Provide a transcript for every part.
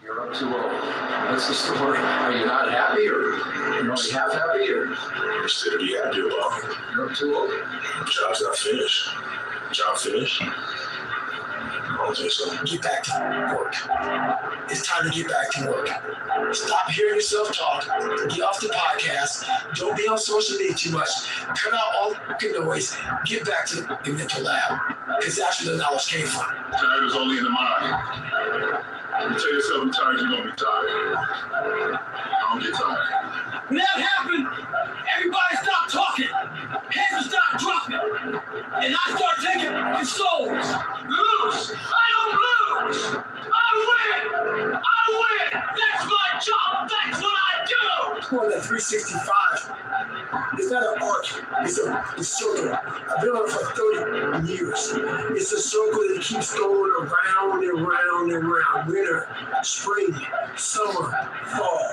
You're up 2-0. What's the story? Are you not happy, or you're only half happy, or? Instead of the happy about it. You're up 2-0. Job's not finished. Job finished? I don't think so. Get back to work. It's time to get back to work. Stop hearing yourself talk. Get off the podcast. Don't be on social media too much. Cut out all the noise. Get back to the mental lab, because that's where the knowledge came from. Tired is only in the mind. You tell yourself I'm tired, you're going to be tired. I don't get tired. When that happened, everybody stopped talking. Heads would start dropping. And I start taking consoles. Lose. I don't lose. I win. I win. That's my job. That's what I do. Well, that 365, it's not an arc. It's a circle. I've been on it for 30 years. It's a circle that keeps going around and round and round. Winter, spring, summer, fall.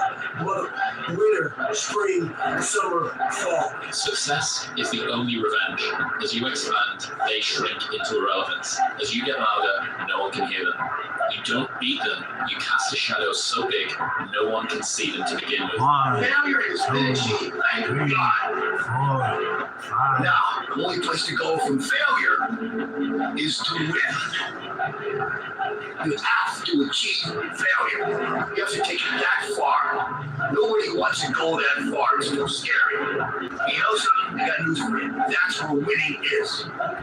Winter, spring, summer, fall. Success is the only revenge. As you expand, they shrink into irrelevance. As you get louder, no one can hear them. You don't beat them, you cast a shadow so big, no one can see them to begin with. Failure is finishing. Thank God. 4, 5. Now, the only place to go from failure is to win. You have to achieve failure. You have to take it that far. Nobody wants to go that far. It's too scary. You know something? I got news for you. That's where winning is.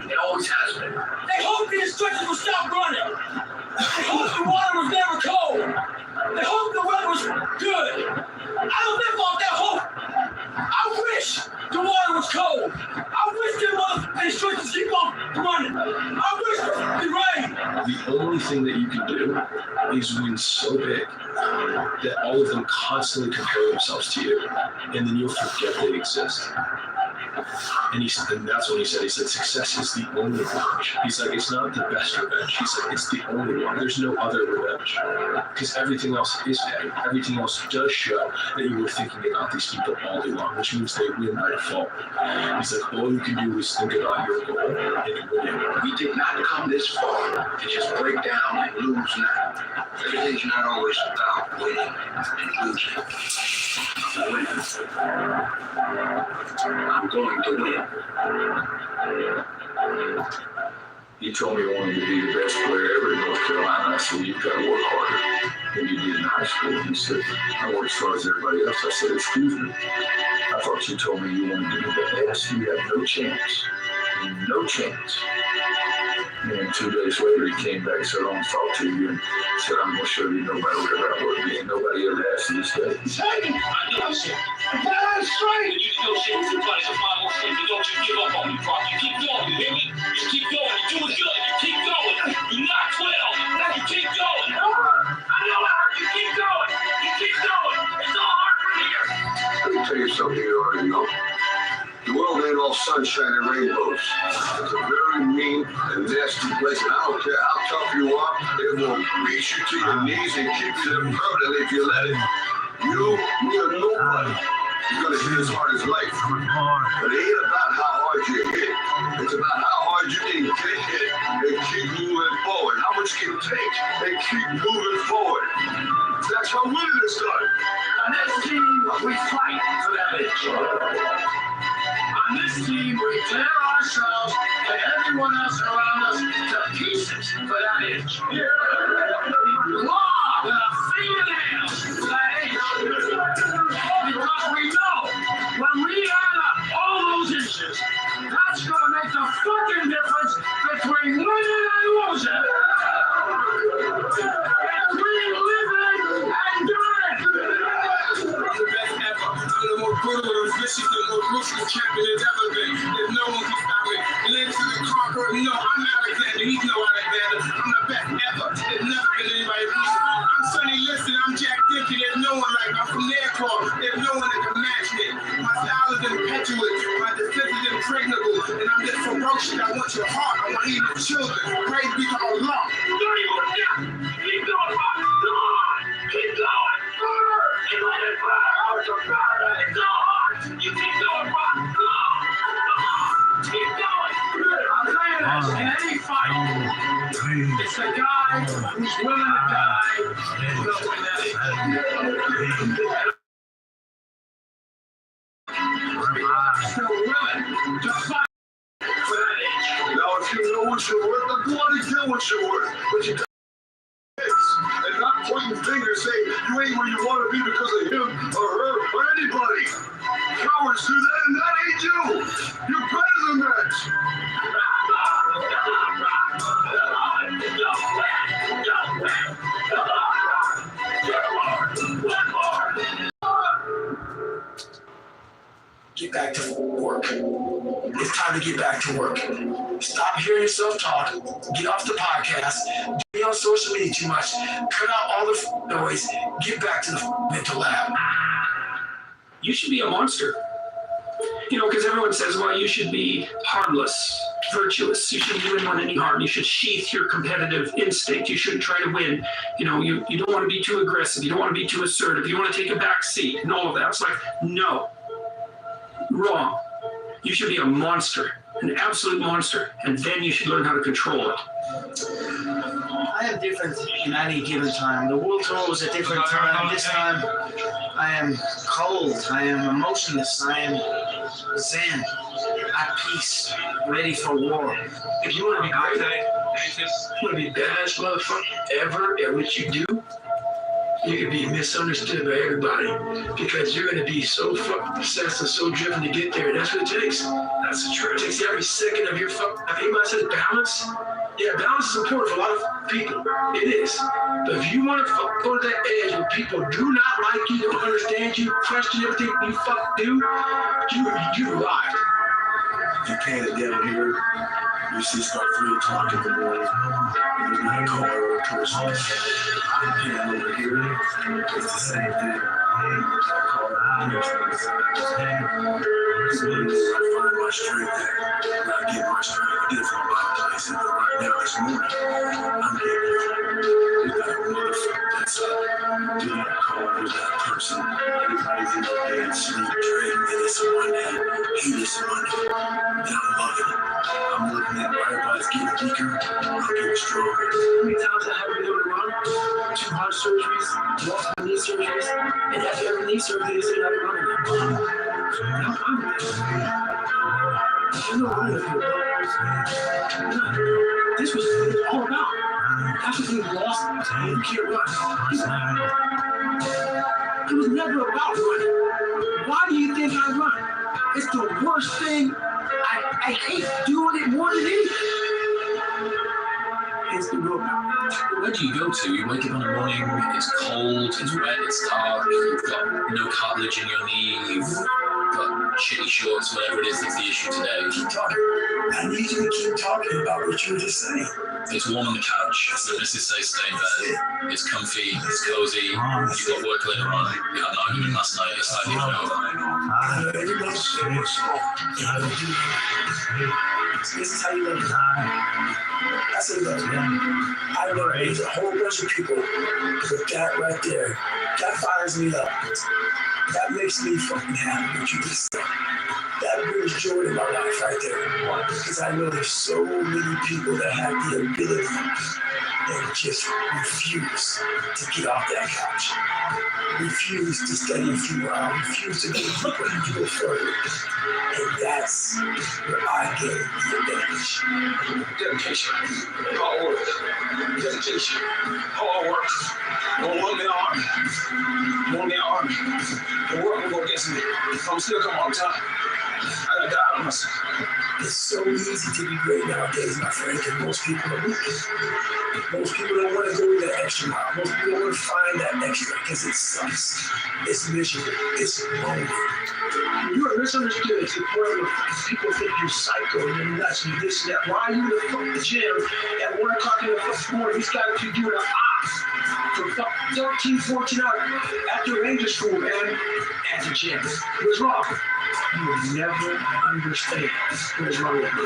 It always has been. They hoped the instructors would stop running. They hoped the water was never cold. They hoped the weather was good. I don't live off that hope. I wish the water was cold. I wish the instructors keep on running. I wish it rained. The only thing that you can do is win so big that all of them constantly compare themselves to you, and then you'll forget they exist. And that's what he said. He said, success is the only revenge. He's like, it's not the best revenge. He's like, it's the only one. There's no other revenge. Because everything else is petty. Everything else does show that you were thinking about these people all day long, which means they win by default. He's like, all you can do is think about your goal and win it. We did not come this far to just break down and lose now. Everything's not always about winning and losing. I'm winning. I'm going to win. He told me he wanted to be the best player ever in North Carolina. I said, you've got to work harder than you did in high school. He said, I work as hard as everybody else. I said, excuse me. I thought you told me you wanted to be the best. You have no chance. No chance. And 2 days later, he came back and said, I want to talk to you. And said, I'm going to show you no matter where I work. And nobody ever has to this day. Satan! I negotiate. That's straight! You negotiate with somebody that's my own strength, but don't you give up on me, Brock. You keep going, you hear me? You keep going. You're doing good. You keep going. You're not 12. You keep going. I know I heard you. Keep going. You keep going. It's all hard from here. Let me tell you something you already know. The world ain't all sunshine and rainbows. It's a very mean and nasty place, and I don't care how tough you are, it will beat you to your knees and keep you there permanently if you let it. You, me, or nobody is going to hit as hard as life. But it ain't about how hard you hit. It's about how hard you can get hit and keep moving forward. How much you can take and keep moving forward. That's how winning is done. On this team, we fight for that itch. On this team, we tear ourselves and everyone else around us to pieces for that itch. Claw with a fingernail for that itch. Because we know when we add up all those inches, that's going to make the fucking difference between winning and losing. Between living and dying. I'm the best ever. I'm the more brutal and vicious, the more ruthless champion there's ever been. There's no one can stop me. Live to the conqueror. No, I'm Alexander. He's no Alexander. I'm the best ever. There's never been anybody else. I'm Sonny Liston. I'm Jack Dempsey. There's no one like me. I'm from their core. There's no one that can match me. My style is impetuous. My defense is impregnable. And I'm just ferocious. I want your heart. I want even children. Praise be to Allah. Don't even stop. Keep going, Bob. Come on. Keep going. Burn. And let it burn. It's so hard. You keep going, Bob. Come on. Keep going. I'm saying this in any fight. It's the guy who's willing to die. Still willing to fight for that age. Now, if you know what you're worth, then go out and get what you're worth. But you got and not pointing fingers saying you ain't where you want to be because of him or her or anybody. Cowards do that, and that ain't you. You're better than that. Get back to work. It's time to get back to work. Stop hearing yourself talk. Get off the podcast. Don't be on social media too much. Cut out all the noise. Get back to the mental lab. You should be a monster. You know, because everyone says, well, you should be harmless, virtuous. You shouldn't do anyone any harm. You should sheath your competitive instinct. You shouldn't try to win. You know, you don't want to be too aggressive. You don't want to be too assertive. You want to take a back seat and all of that. It's like, no. Wrong. You should be a monster, an absolute monster, and then you should learn how to control it. I am different in any given time. The world tour was a different time. This time, I am cold. I am emotionless. I am zen, at peace, ready for war. If you want to be great, you want to be badass motherfucker ever at what you do, you can be misunderstood by everybody because you're going to be so fucking obsessed and so driven to get there. That's what it takes. That's the truth. It takes every second of your fucking. If anybody says balance, yeah, balance is important for a lot of people. It is. But if you want to go to that edge where people do not like you, don't understand you, question everything you fucking do, you arrived. You can't down here. You see, start 3 o'clock in the morning. And there's not a car or a person. And over here, it's the same thing. There's a car and there's so I find my strength there. And I get my strength. I get it from a lot of places. But right now, this morning, I'm getting it. You got a motherfucker that's up. Do not call with that person. Everybody's in their bed, sleep, dreading that it's a Monday. Hate it's a Monday. And I'm loving it. I'm looking at everybody's getting weaker. I'm getting stronger. How many times I haven't been able to run? 2 heart surgeries, multiple knee surgeries, and after every knee surgery, they say I can run again. This was all about. After being lost, you can't run. It was never about running. Why do you think I run? It's the worst thing. I hate doing it more than anything. It's the road. Where do you go to? You wake up in the morning, it's cold, it's wet, it's dark, you've got no cartilage in your knee, you've got shitty shorts, whatever it is that's the issue today. Keep talking. I need you to keep talking about what you were just saying. It's warm on the couch, the missus says stay in bed, it's comfy, it's cozy, you've got work later on, you had an argument last night, it's like you've over. This is how you live. That's a love, man. I know there's a whole bunch of people, but that right there, that fires me up. That makes me fucking happy what you just said. That brings joy in my life right there. Because I know there's so many people that have the ability and just refuse to get off that couch. Refuse to study a few hours. Refuse to go deeper and go further. And that's where I get the advantage. Dedication, hard work. Dedication, hard work. Don't want me army. Want me army. The work will go against me. I'm still come on time. I gotta die on myself. It's so easy to be great nowadays, my friend, because most people are weak. Most people don't want to go that extra mile. Most people don't want to find that extra because it sucks. It's miserable. It's lonely. You are misunderstood to the point where people think you're psycho and you're nuts and you're this and that. Why are you in the gym at 1 o'clock in the morning? These guys are doing an ops for 13, 14 hours after ranger school, man, at the gym. What's wrong? You will never understand what is wrong with me.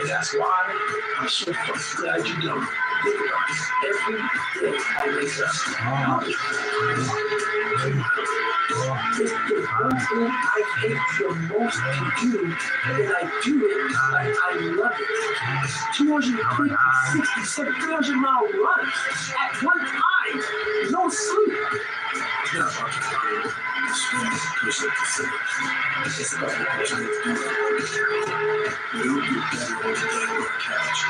And that's why I'm so fucking glad you don't. Every day I wake up. It's the one thing I hate the most to do, and I do it like I love it. 250, 67, 300-mile run at one time, no sleep. It's not about the time. It's when you push it to sit. It's about the pushing it to do it. You'll get better on the day with cash.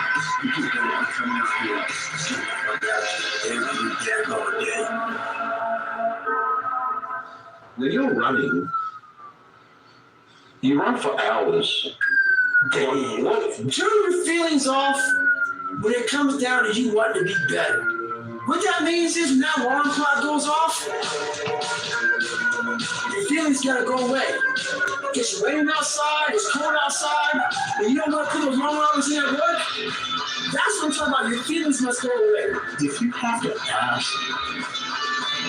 You get better on coming out here and like that every daggone day. When you're running, you run for hours. Damn. Turn your feelings off when it comes down to you wanting to be better. What that means is when that alarm clock goes off, your feelings gotta go away. It's raining outside, it's cold outside, and you don't want to put those long hours in at work. That's what I'm talking about. Your feelings must go away. If you have to ask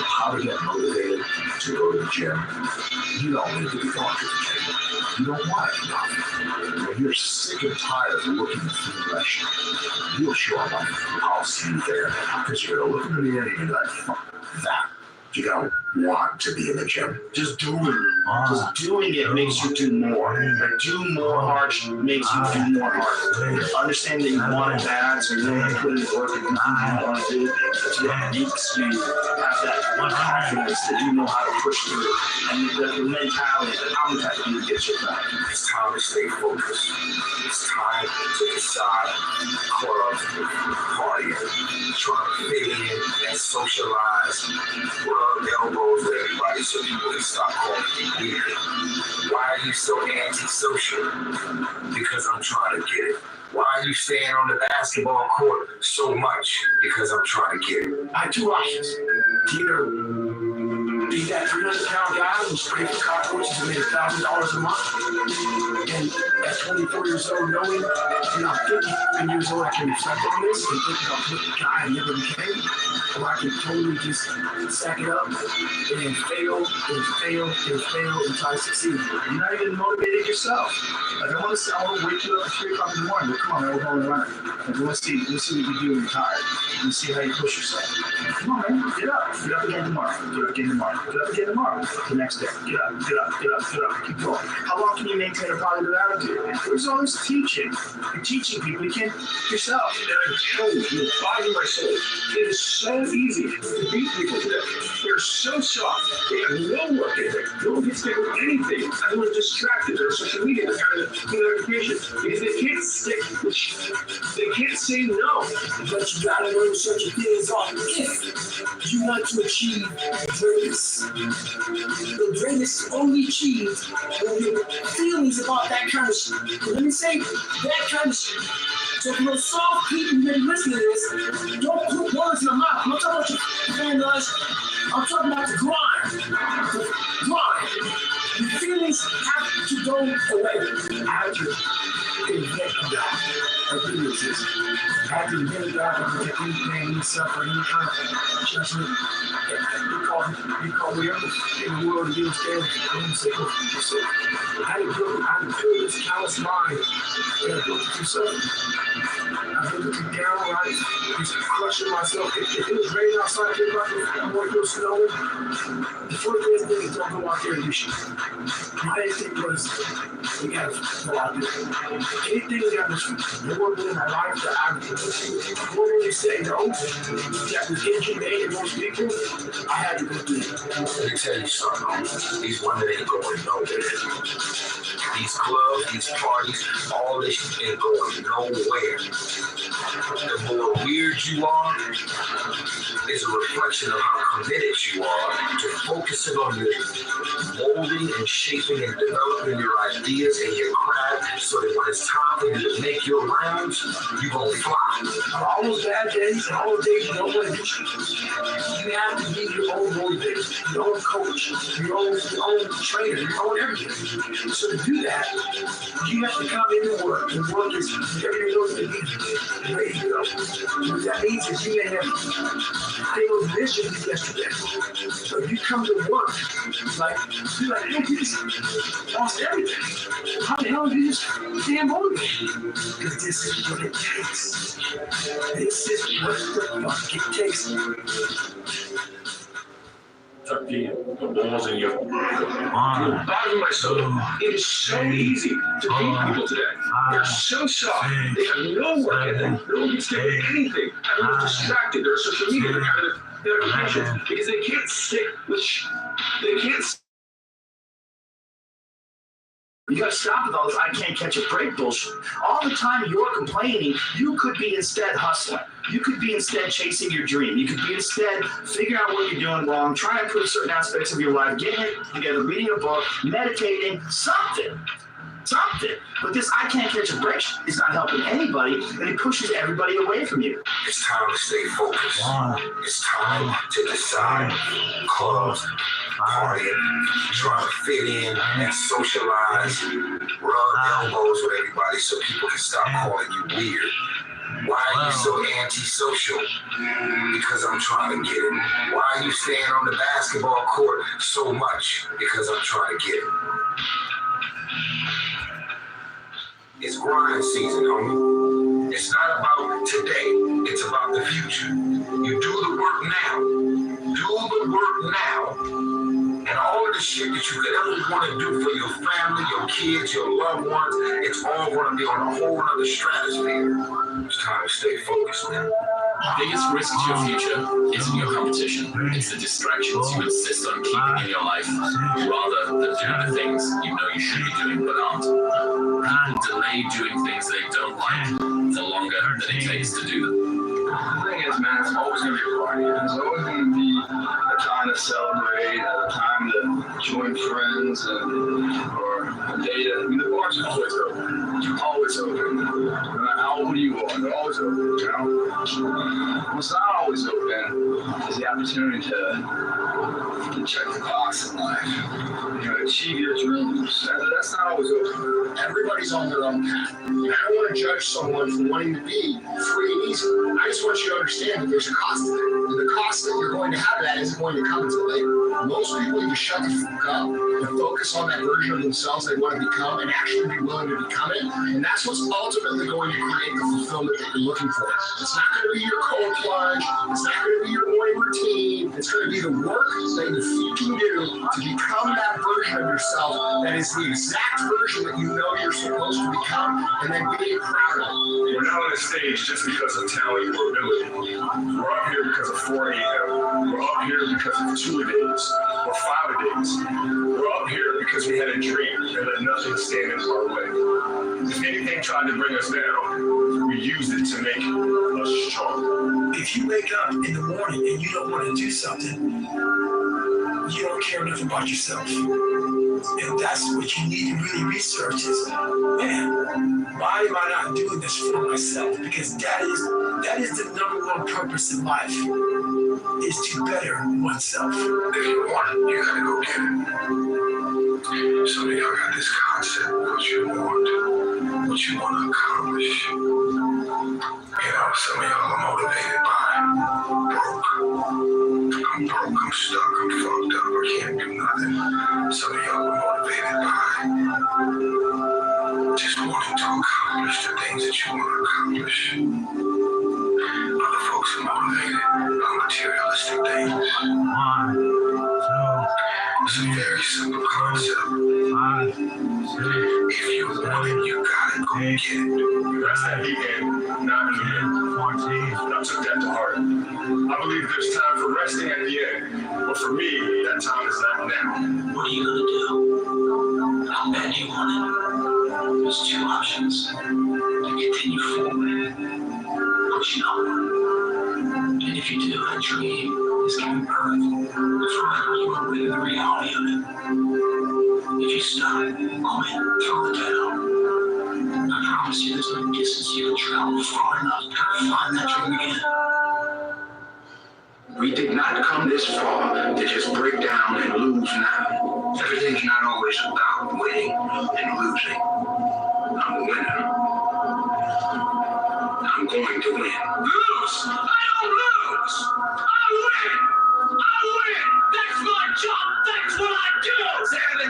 how to get motivated to go to the gym, you don't need to be going to the gym. You don't want it enough. When you're sick and tired of looking foolish, you'll show up. I'll see you there. Because you're going to look in the mirror and you're like, fuck that. You don't want to be in the gym. Just do it. Because doing it makes you do more. Like do more hard makes you do more hard. Understand that you want it bad, so you're going to put in the work and you want to do it. That's what makes you have that confidence that you know how to push through it. And the mentality that I'm the type of you to get your back. It's time to stay focused. It's time to decide clubs, party, trying to fit in and socialize, rub elbows with everybody so people can stop calling you weird. Why are you so antisocial? Because I'm trying to get it. Why are you staying on the basketball court so much? Because I'm trying to get it. I have two options. Either be that 300-pound guy who sprays for cockroaches and made $1,000 a month, and at 24 years old, knowing when I'm 50 years old, I can reflect on this and think about what the guy I never became, or I can totally just sack it up and fail and fail and fail and try to succeed. You're not even motivated yourself. Like I want to wake you up at 3 o'clock in the morning. Well, come on, man, we're going to run. Like, let's see what you do when you're tired. Let's see how you push yourself. Come on, man, get up. Get up again tomorrow. Get up again tomorrow. Get up again tomorrow. The next day. Get up, get up, get up, get up. Keep going. How long can you maintain a positive attitude? There's all this teaching. You're teaching people. You can't yourself. And I tell you, your body and my soul, it is so easy to beat people today. They're so soft. They have no work ethic. No one gets to do anything. Everyone's distracted. They're on social media. They're trying to do notification because they can't stick. They can't say no. But you gotta learn to shut your feelings off if you want to achieve greatness. The greatness is only achieved when your feelings about that kind of shit. Let me say that kind of shit. So for those soft people who may be listening to this, don't put words in their mouth. I'm not talking about your fantasies. I'm talking about the grind. The grind. Your feelings have to go away. I have to invent a God. That didn't exist. I have to invent a God that can get any pain, any suffering, any kind of judgment. You call me up in the world to be scared. I'm sick of yourself. I had to build this callous mind. And I built it through suffering. I built it through downright just crushing myself. If it was raining outside, I'm going to go snowing. The first thing is don't go out there and do shit. My instinct was, we gotta go out there. Anything that was more than my life that I would say no, that was inhumane to most people, I had to go do it. Let me tell you something. These women ain't going nowhere. These clubs, these parties, all this shit ain't going nowhere. The more weird you are is a reflection of how committed you are to focusing on your molding and shaping and developing your ideas and your craft so that when it's time for you to make your rounds, you're going to fly. All those bad days and all those days you don't want to do shit. You have to be your own motivator, your own coach, your own trainer, your own everything. So to do that, you have to come into work. And work is every little to be ready to go. What that means is you may have failed miserably yesterday. So if you come to work, like, you're like, hey, you just lost everything. How the hell did you just damn motivated? Because this is what it takes. This is what the fuck it takes. Tucking the balls in your bottom of my soul. It is so easy to beat people today. They're so soft. They have no work ethic. No one gets given anything. Everyone's distracted. They're social media. They're kind of their patience because they can't stick with. They can't. You gotta stop with all this I can't catch a break bullshit. All the time you're complaining, you could be instead hustling. You could be instead chasing your dream. You could be instead figuring out what you're doing wrong, trying to improve certain aspects of your life, getting it together, reading a book, meditating, something. But this I can't catch a break is not helping anybody, and it pushes everybody away from you. It's time to stay focused. It's time to decide. Clubs, partying, trying to fit in and socialize, rub elbows with everybody so people can stop calling you weird. Why are you so antisocial? Because I'm trying to get it. Why are you staying on the basketball court so much? Because I'm trying to get it. It's grind season, homie. It's not about today. It's about the future. You do the work now. And all of the shit that you could ever want to do for your family, your kids, your loved ones, it's all going to be on a whole other stratosphere. It's time to stay focused, man. The biggest risk to your future isn't your competition. It's the distractions you insist on keeping in your life, rather than doing the things you know you should be doing but aren't. People delay doing things they don't like the longer than it takes to do them. The thing is, man, it's always going to be a party. There's always going to be a time to celebrate, a time to join friends, or a day to. I mean, the bars are always open. Always open. No matter how old you are, they're always open. You know? What's not always open is the opportunity to check the box in life. You know, achieve your dreams. That's not always open. Everybody's on their own path. And I don't want to judge someone for wanting to be free and easy. I just want you to understand that there's a cost to that. And the cost that you're going to have that isn't going to come until later. Most people need to shut the fuck up and focus on that version of themselves they want to become and actually be willing to become it. And that's what's ultimately going to create the fulfillment that you're looking for. It's not going to be your cold plunge. It's not going to be your morning routine. It's going to be the work that you can do to become that version of yourself that is the exact version that you know you're supposed to become, and then being proud of it. We're not on the stage just because of talent or ability. We're up here because of 4 a.m. We're up here because of 2 days or 5 days. We're up here because we had a dream and let nothing stand in our way. If anything tried to bring us down, we used it to make us stronger. If you wake up in the morning and you don't want to do something, you don't care enough about yourself. And that's what you need to really research is, man, why am I not doing this for myself? Because that is the number one purpose in life, is to better oneself. If you want it, you gotta go get it. Some of y'all got this concept of what you want to accomplish. You know, some of y'all are motivated by broke. I'm broke, I'm stuck, I'm fucked up, I can't do nothing. Some of y'all are motivated by just wanting to accomplish the things that you want to accomplish. Other folks are motivated by materialistic things. It's a very simple concept. If you want it, you gotta go get it. That's that weekend, not in the end. And I took that to heart. I believe there's time for resting at the end, but for me, that time is not now. What are you gonna do? How bad do you want it? There's 2 options. To continue forward, pushing on. And if you do, that dream is giving birth. Forever you will live the reality of it. If you stop, quit, throw it down. I promise you there's no distance you can travel far enough to find that dream again. We did not come this far to just break down and lose now. Everything's not always about winning and losing. I'm a winner. going to win. Lose? I don't lose. I win. I win. That's my job. That's what I do.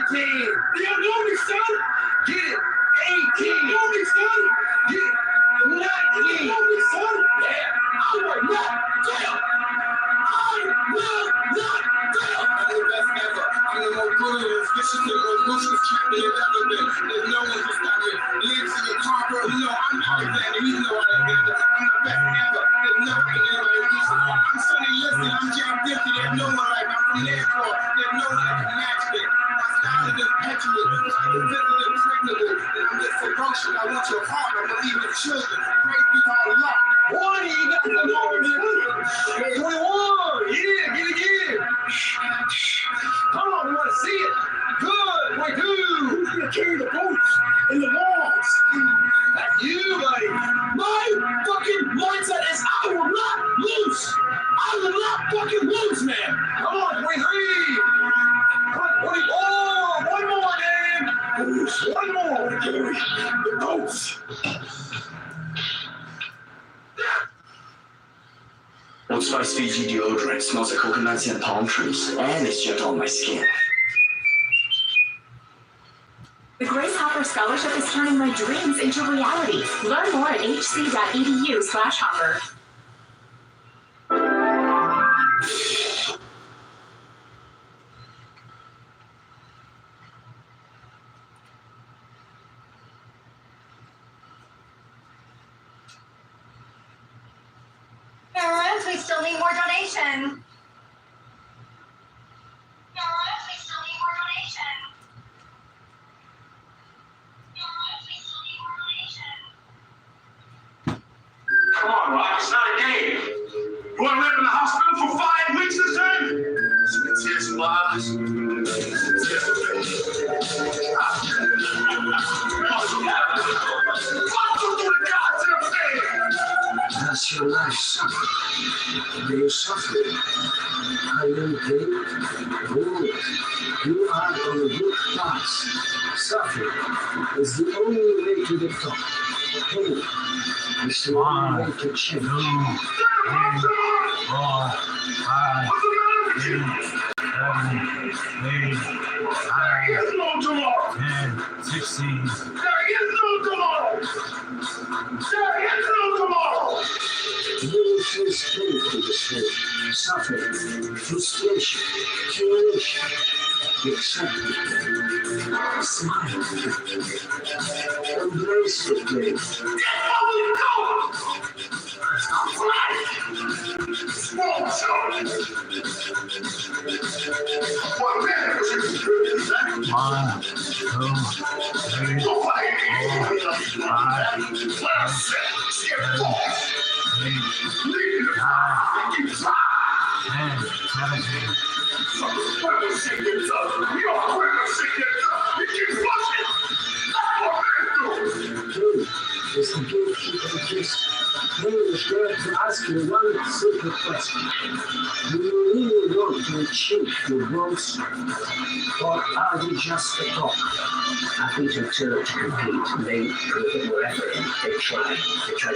17. You know me, son? Get it. 18. You know me, son? Get it. 19. You know me, son? Yeah. I will not fail. I will not fail. I'm the best ever. I'm the most brilliant, vicious, and most ruthless champion there's ever been. There's no one can stop me. Lives in the conqueror. You know I'm Alexander. He's no Alexander. I'm the best ever. There's nothing anybody can do. I'm Sonny Liston. I'm Jack Dempsey. There's no one like me. I'm from the airport. There's no one that can match me. My style is impetuous. I'm definitive, impregnable. And I'm just ferocious. I want your heart. I believe in children. Praise be to Allah. One, you got the Lord. 21. Yeah, get it again. Come on, we want to see it. Good. 22. Who's going to carry the boots and the longs? That's you, buddy. My fucking mindset is I will not lose. I will not fucking lose, man. Come on, 23. 24. One more, man. One more. Carry the boots. Old Spice Fiji deodorant smells like coconuts and palm trees, and it's gentle on my skin. The Grace Hopper Scholarship is turning my dreams into reality. Learn more at hc.edu/Hopper. Parents, we still need more donation. Come on, Rock, it's not a game. You want to live in the hospital for 5 weeks this time? Yes, boss. Does your life suffer? Do you suffer? Are you in pain? Good. You are on a good path. Suffering is the only way to the top. Pain is the only way to change. 2, 3, 4, 5, 6, 7, 8, 9, 10, 16. You face pain to the soul, suffering, frustration, humiliation. Accept it. Smile. Embrace the pain. One, 2, 3, 4, 5, 6, 7, 8, 9, 10, 17. Is the gatekeeper kiss. Pain is there to ask you one simple question. Do you really want to achieve your goals, or are you just a talk? Athletes are turned to compete. They put a bit more effort in. They try to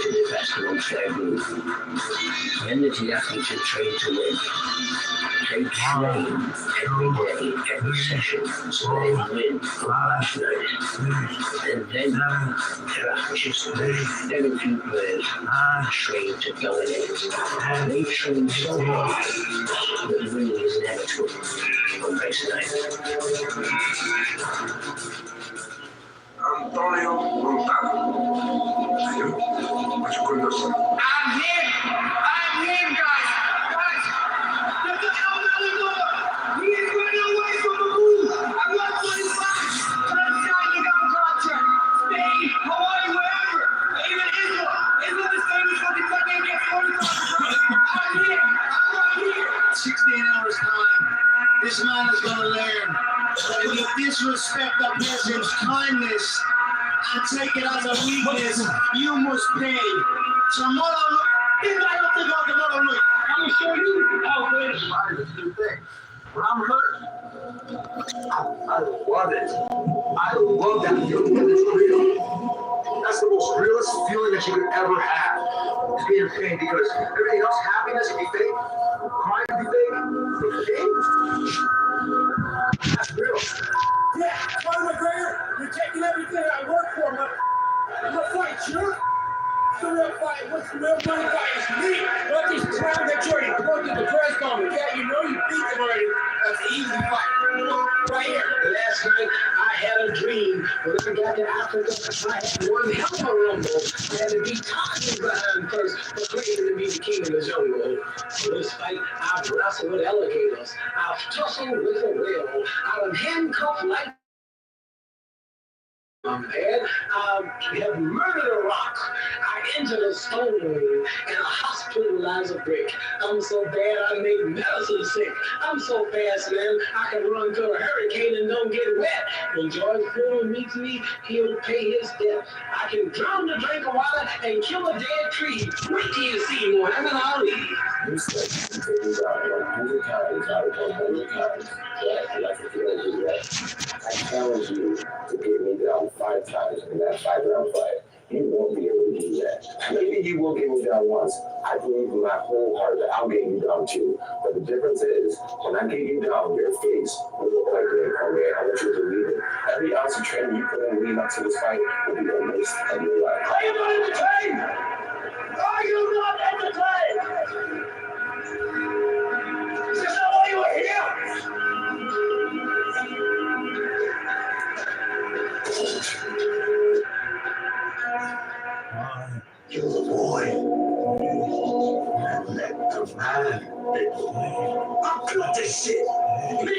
do the best amongst their group. When the athletes are trained to win, they train every day, every session, so they win from last night. And then there are just very few players trained to dominate. And they train so hard that winning is inevitable on race night. Antonio Montano. Señor, mucho curioso. I'm him, guys. Get the hell out of the door. He is running away from the move. I want 25. Sunshine, you got culture. Spain, Hawaii, wherever. Even Israel. Israel is famous for Kentucky and gets 45. I'm right here. 16 hours time. This man is going to learn that if you disrespect a person's kindness and take it as a weakness, you must pay. Tomorrow, if I don't think about tomorrow night, I'm going to show you how good it is. When I'm hurt, I love it. I love that feeling when it's real. That's the most realist feeling that you could ever have. Is being in pain because everything else, happiness can be fake, crying can be fake, but pain, that's real. Yeah, Conor McGregor, you're taking everything I work for. I'm gonna fight you. The real fight, what's the real money fight? It's me, not this clown that you already booked at the press conference. Yeah, you know you beat them already. That's an easy fight. Right here. Last night, I had a dream. When I got to Africa, I had won the Alpha Rumble. I had to beat Tarzan behind first, but claiming to be the king of the jungle. For this fight, I've wrestled with alligators. I've tussled with a whale. I've handcuffed like man, I have murdered a rock. I entered a stone and I hospitalized a brick. I'm so bad I made medicine sick. I'm so fast, man, I can run through a hurricane and don't get wet. When George Foreman meets me, he'll pay his debt. I can drown the drink of water and kill a dead tree. Wait till you see Muhammad Ali. You said you could do that 100 times out of 100 times. Yeah, like if you don't do that, I challenge you to get me down 5 times in that 5-round fight. You won't be able to do that. Maybe you will get me down once. I believe in my whole heart that I'll get you down too. But the difference is, when I get you down, your face will look like an okay, I want you to believe it. Every ounce of training you put in leading up to this fight will be a waste of your life. Are you not entertained? Are you not entertained? Is this not why you were here? You're the boy. Let the man be. I'm good at this shit. Me,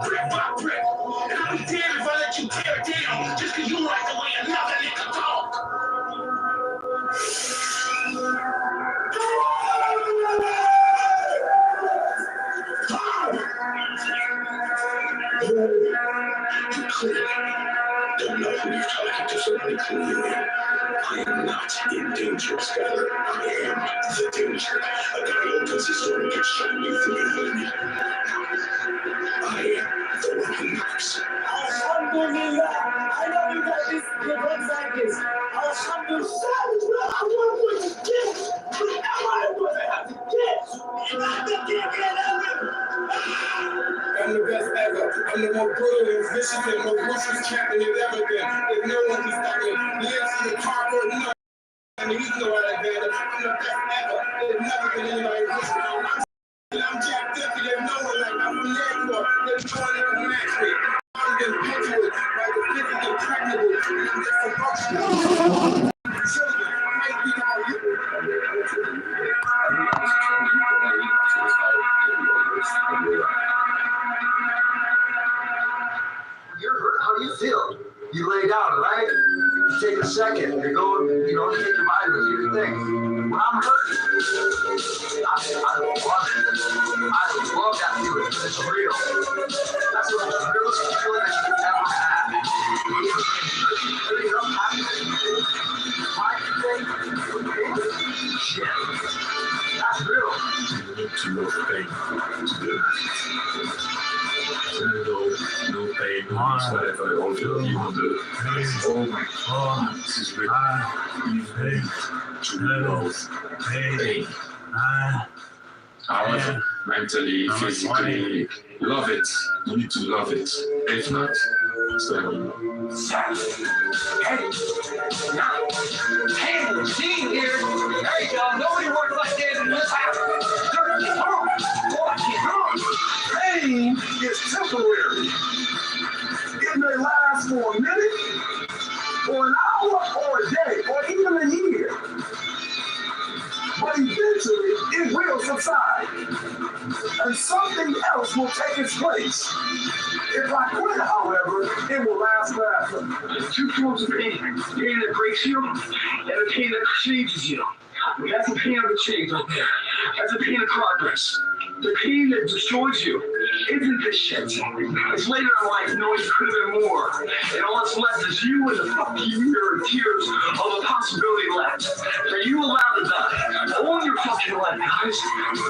brick by brick. And I'll be damned if I let you tear it down just because you like the way another nigga talk. You clearly don't know who you're talking to, so let me clue you in. I am not in danger, Skyler. I am the danger. A guy who opens his door and gets shot you through your hood. I am the one who knocks. Alhamdulillah. I know you got this good like this. Alhamdulillah. I want what you get. I want what I have to get. You have to get it out. I'm the best ever. I'm the more brutal and vicious and most ruthless champion there's ever been. There's no one can stop me. Lives in the carpet, no. And you know Alexander. I'm the best ever. There's never been anybody close to me. I'm Jack Diffie. There's no one like me. I'm from Nashville. There's no one that can match me. I'm impetuous, like the physical impregnable, and I'm just functional. Children, might be all you. Every ounce of training you put in leading up to this fight will be a waste of your life. You're hurt. How do you feel? You lay down, right? You take a second. You're going, you take your vitamins, you think. When I'm hurt, I love it. I love that feeling. It's real. That's the most realest feeling that you could ever have. Everything else happens. My thing, shit. That's real. You need to know pain to do it. No pain, no whatever, all you will do. Oh my God, this is real. You know pain. However, mentally, physically, love it. You need to love it. If not, stay home. Hey, Gene here. There you go. Nobody works like this in this house. Pain is temporary. It may last for a minute, or an hour, or a day, or even a year. But eventually, it will subside. And something else will take its place. If I quit, however, it will last forever. There's 2 forms of pain. Pain that breaks you, and the pain that changes you. That's the pain of a change right there. That's the pain of progress. The pain that destroys you isn't this shit. It's later in life knowing you could have been more. And all that's left is you and the fucking year and tears of a possibility left. That you allowed to die. Own your fucking life. what, guys?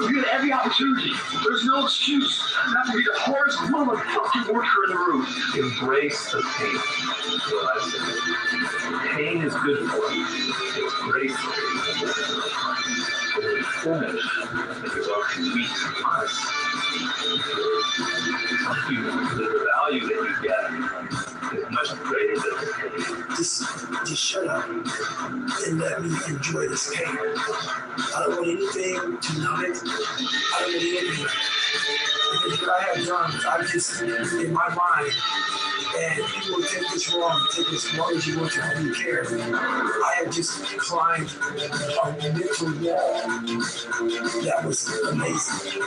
You get every opportunity. There's no excuse not to be the hardest motherfucking worker in the room. Embrace the pain. Pain is good for you. Embrace it. When you finish, it's up to weak months. The value that you get is much greater than the pain. Just shut up and let me enjoy this pain. I don't want anything to numb it. I don't want anything. Because what I have done is I just, in my mind, and people will take this wrong, take this as long as you want to, I don't care. I have just climbed a mental wall that was amazing.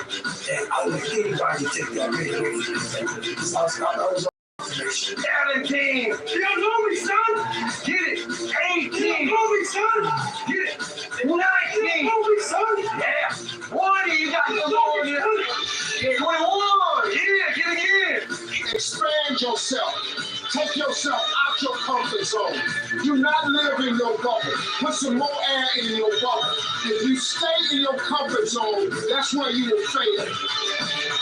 And I don't want anybody to take that away from me. So I was Adam King, you don't know me, son. Get it. 18. You don't know me, son. Get it. 19. You don't know me, son. Yeah. 20. You got the Lord. Yeah. 21. Yeah. Get it again. Expand yourself. Take yourself out your comfort zone. Do not live in your bubble. Put some more air in your bubble. If you stay in your comfort zone, that's where you will fail.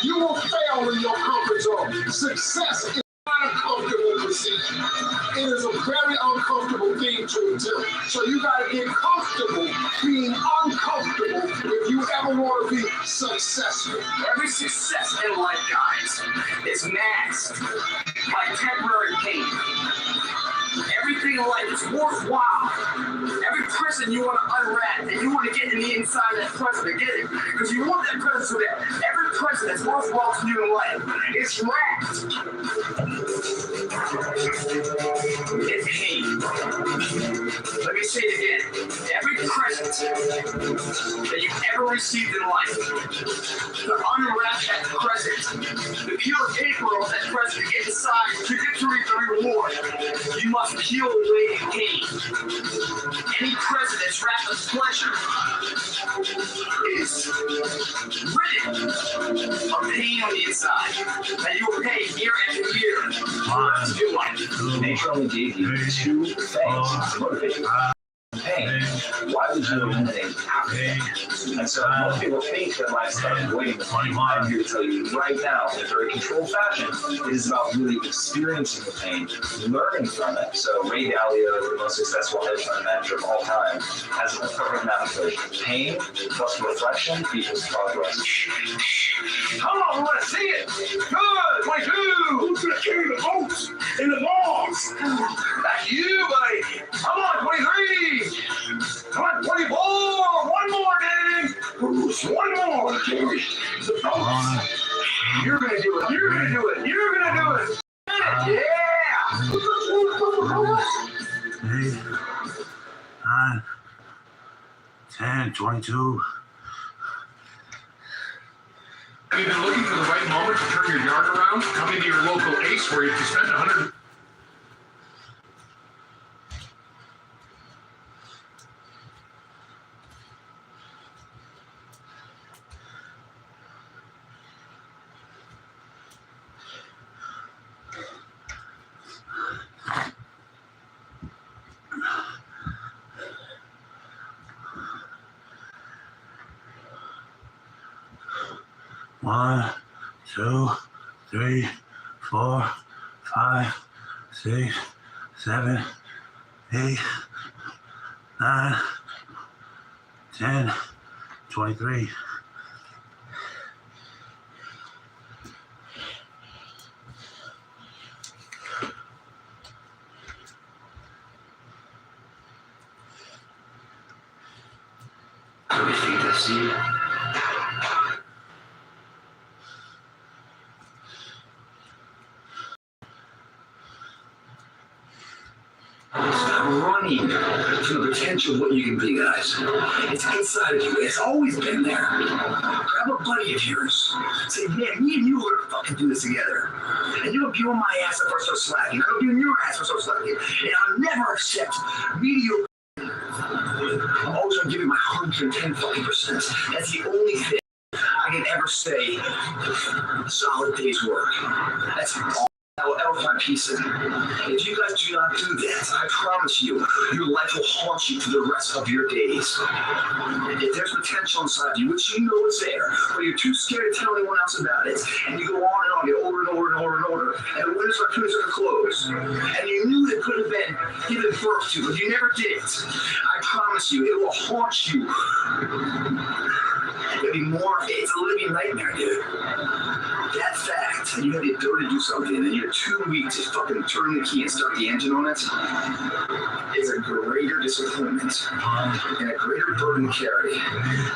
You will fail in your comfort zone. Success is not a comfortable procedure. It is a very uncomfortable thing to do. So you got to get comfortable being uncomfortable if you ever want to be successful. Every success in life, guys, is masked by temporary pain. Everything in life is worthwhile. Every present you want to unwrap and you want to get in the inside of that present to get it. Because you want that present so that every present that's worthwhile to you in life is wrapped in pain. Let me say it again. Every present that you've ever received in life, to unwrap that present, to peel the paper off that present to get inside, to get to reap the reward, you must peel away the pain. Any present that's wrapped with pleasure is ridden of pain on the inside that you will pay year after year to your life. Nature only gave you two things to motivate you. Pain. Why would you eliminate pain? And so most people think that life's about avoiding the pain. I'm here to tell you right now, in a very controlled fashion, it is about really experiencing the pain, learning from it. So Ray Dalio, the most successful hedge fund manager of all time, has a perfect method. Pain plus reflection equals progress. Come on, we want to see it. Good. 22. Who's going to carry the boats and the balls? That's you, buddy. Come on, 23. Come on, 24. One more, Danny. One more. Carry the boats. You're going to do it. You're going to do it. You're going to do it. Yeah. 8, 9, 10, 22. Have you been looking for the right moment to turn your yard around? Come into your local Ace where you can spend $100. One, 2, 3, 4, 5, 6, 7, 8, 9, 10, 23. Can we feed the seed? Running to the potential of what you can be, guys. It's inside of you. It's always been there. Grab a buddy of yours. Say, man, me and you are gonna fucking do this together. And you'll be on my ass if I start slacking. I'll be on your ass if I start slacking. And I'll never accept mediocre. I'm always gonna give you my 110 fucking percent. That's the only thing I can ever say solid day's work. That's all. I will ever find peace in. If you guys do not do that, I promise you, your life will haunt you for the rest of your days. If there's potential inside you, which you know is there, but you're too scared to tell anyone else about it, and you go on and on, you over and over and over and over, and the windows are going to close, and you knew it could have been given birth to, but you never did it. I promise you, it will haunt you. It'll be more, it's a living nightmare, dude. That fact, and you have the ability to do something, and you're too weak to fucking turn the key and start the engine on it, is a greater disappointment and a greater burden to carry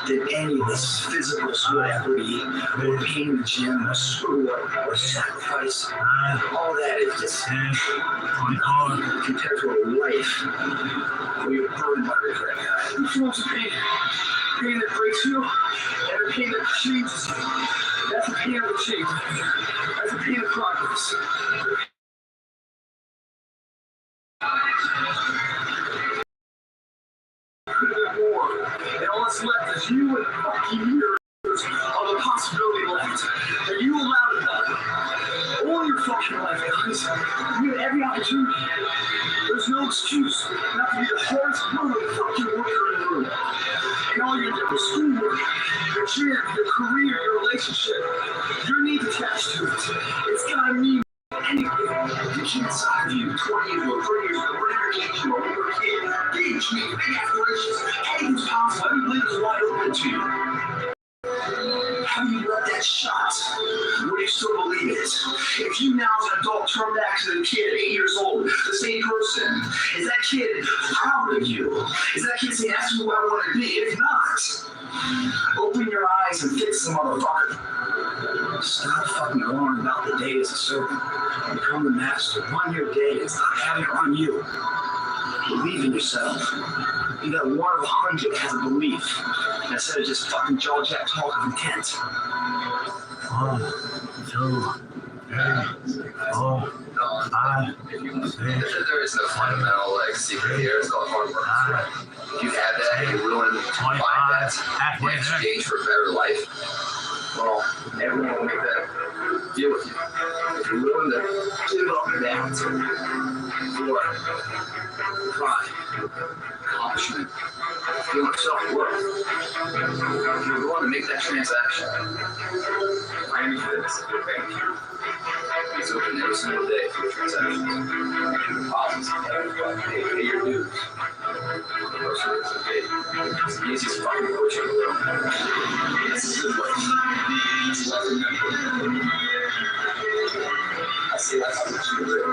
than any of this physical sweaty or pain in the gym or screw up or sacrifice. All that is just nothing compared to a life where you're burdened by regret. You feel some pain. Pain that breaks you, and the pain that changes you. That's the pain of the change. That's the pain of progress. Could have been more. And all that's left is you and fucking years of the possibility left. That you allowed it all. All your fucking life, guys. You had every opportunity. There's no excuse not to be the hardest fucking worker in the room. And all your schoolwork, your gym, your career, your relationship, your needs attached to it. It's gotta mean anything. The kid inside of you, 20 years ago, 30 years ago, whatever age you are, when you were a kid, big dreams, big aspirations, anything's possible. Every blade is wide open to you. How do you let that shot? Where do you still believe it? If you now as an adult turn back to the kid at 8 years old, the same person, is that kid proud of you? Is that kid saying, that's who I want to be? If not, open your eyes and fix the motherfucker. Stop fucking going about the day as a servant. Become the master. Run your day and stop having it run you. Believe in yourself. You got 1 of 100 has a belief instead of just fucking jaw jack talk of intent. 1, 2, 3, 4, 5, 6. There is no fundamental secret here. It's all hard work. If you have that and you're willing to find that in exchange for a better life, well, everyone will make that deal with you. If you're willing to give up that for pride, accomplishment, feeling of self-worth, if you're willing to make that transaction, Miami Fitness, your bank, it's open every single day for transactions. Deposits, pay your dues. It's the easiest fucking approach in the world. It's a good way. It's less than that. I see that's how much you live.